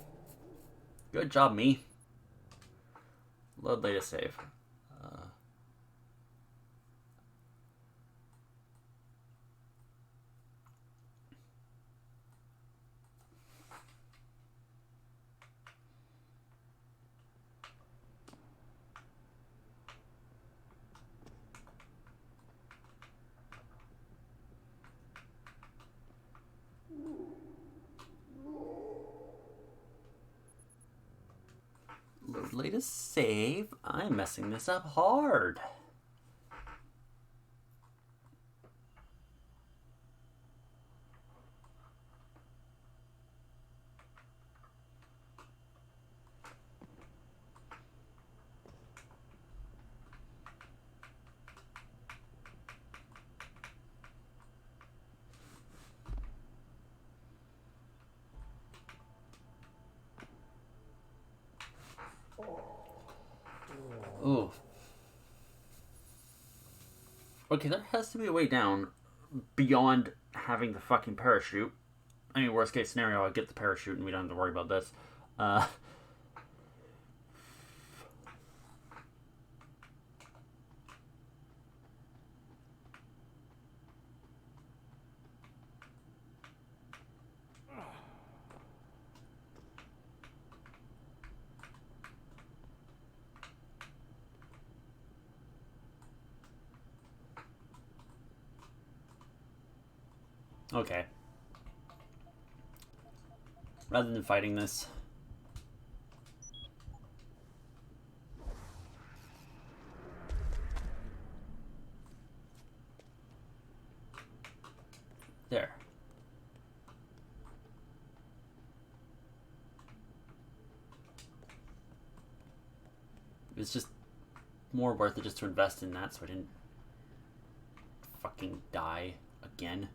Good job, me. Load latest save. Load latest save. I'm messing this up hard. Ooh. Okay, there has to be a way down beyond having the fucking parachute. I mean, worst case scenario, I'll get the parachute and we don't have to worry about this. Okay. Rather than fighting this. There. It's just more worth it just to invest in that so I didn't fucking die again.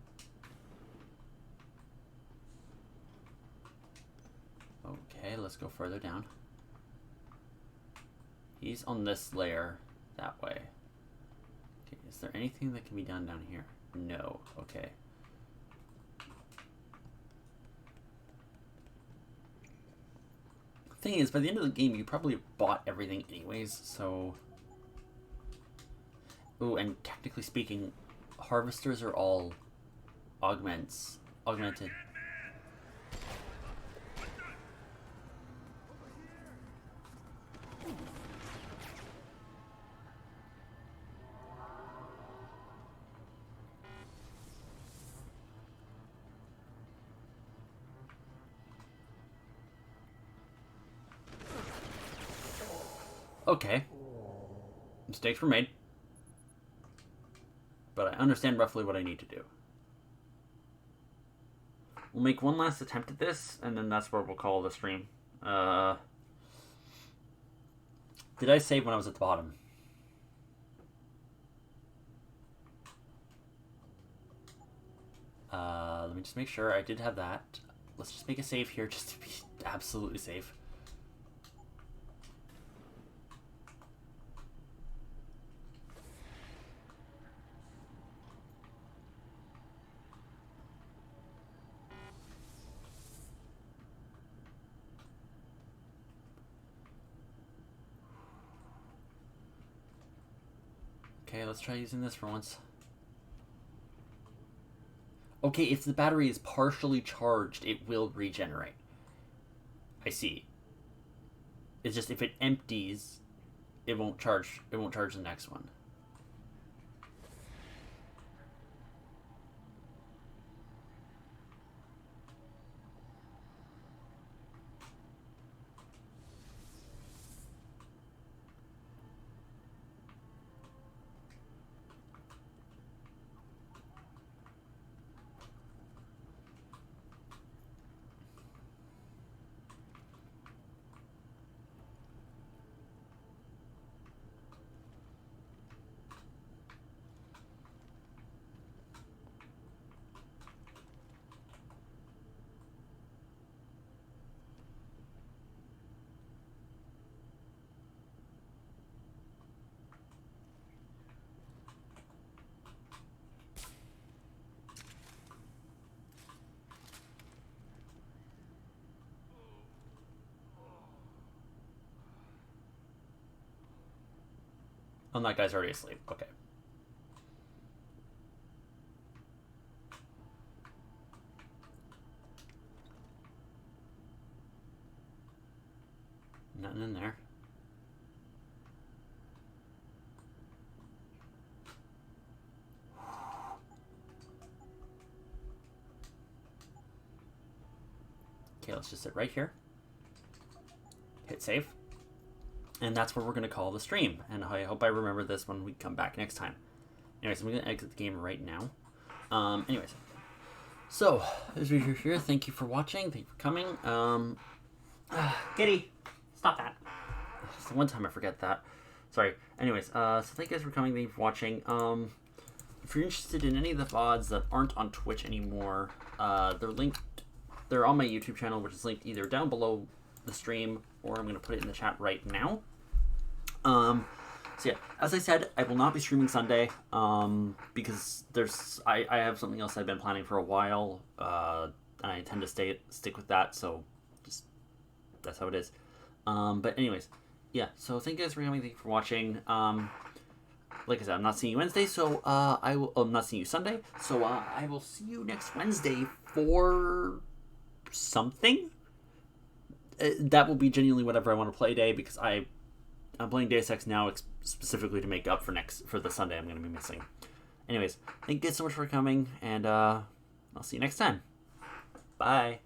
Okay, let's go further down. He's on this layer that way. Okay, is there anything that can be done down here? No. Okay. thing is, by the end of the game, you probably bought everything anyways, so... Ooh, and technically speaking, harvesters are all augmented. Okay. Mistakes were made. But I understand roughly what I need to do. We'll make one last attempt at this, and then that's where we'll call the stream. Did I save when I was at the bottom? Let me just make sure I did have that. Let's just make a save here just to be absolutely safe. Okay, let's try using this for once. Okay, if the battery is partially charged, it will regenerate. I see. It's just if it empties, it won't charge the next one. Oh, that guy's already asleep. Okay. Nothing in there. Okay, let's just sit right here. Hit save. And that's where we're going to call the stream. And I hope I remember this when we come back next time. Anyways, I'm going to exit the game right now. Anyways. So, as you're here, thank you for watching. Thank you for coming. Kitty! Stop that. It's the one time I forget that. Sorry. Anyways, so thank you guys for coming. Thank you for watching. If you're interested in any of the VODs that aren't on Twitch anymore, they're linked. They're on my YouTube channel, which is linked either down below the stream, or I'm going to put it in the chat right now. So yeah, as I said, I will not be streaming Sunday, because I have something else I've been planning for a while, and I intend to stick with that, so just, that's how it is. But anyways, yeah, so thank you guys for coming, thank you for watching. Like I said, I'm not seeing you Wednesday, so I'm not seeing you Sunday, so I will see you next Wednesday for something. That will be genuinely whatever I want to play today, because I'm playing Deus Ex now specifically to make up for the Sunday I'm going to be missing. Anyways, thank you guys so much for coming, and I'll see you next time. Bye.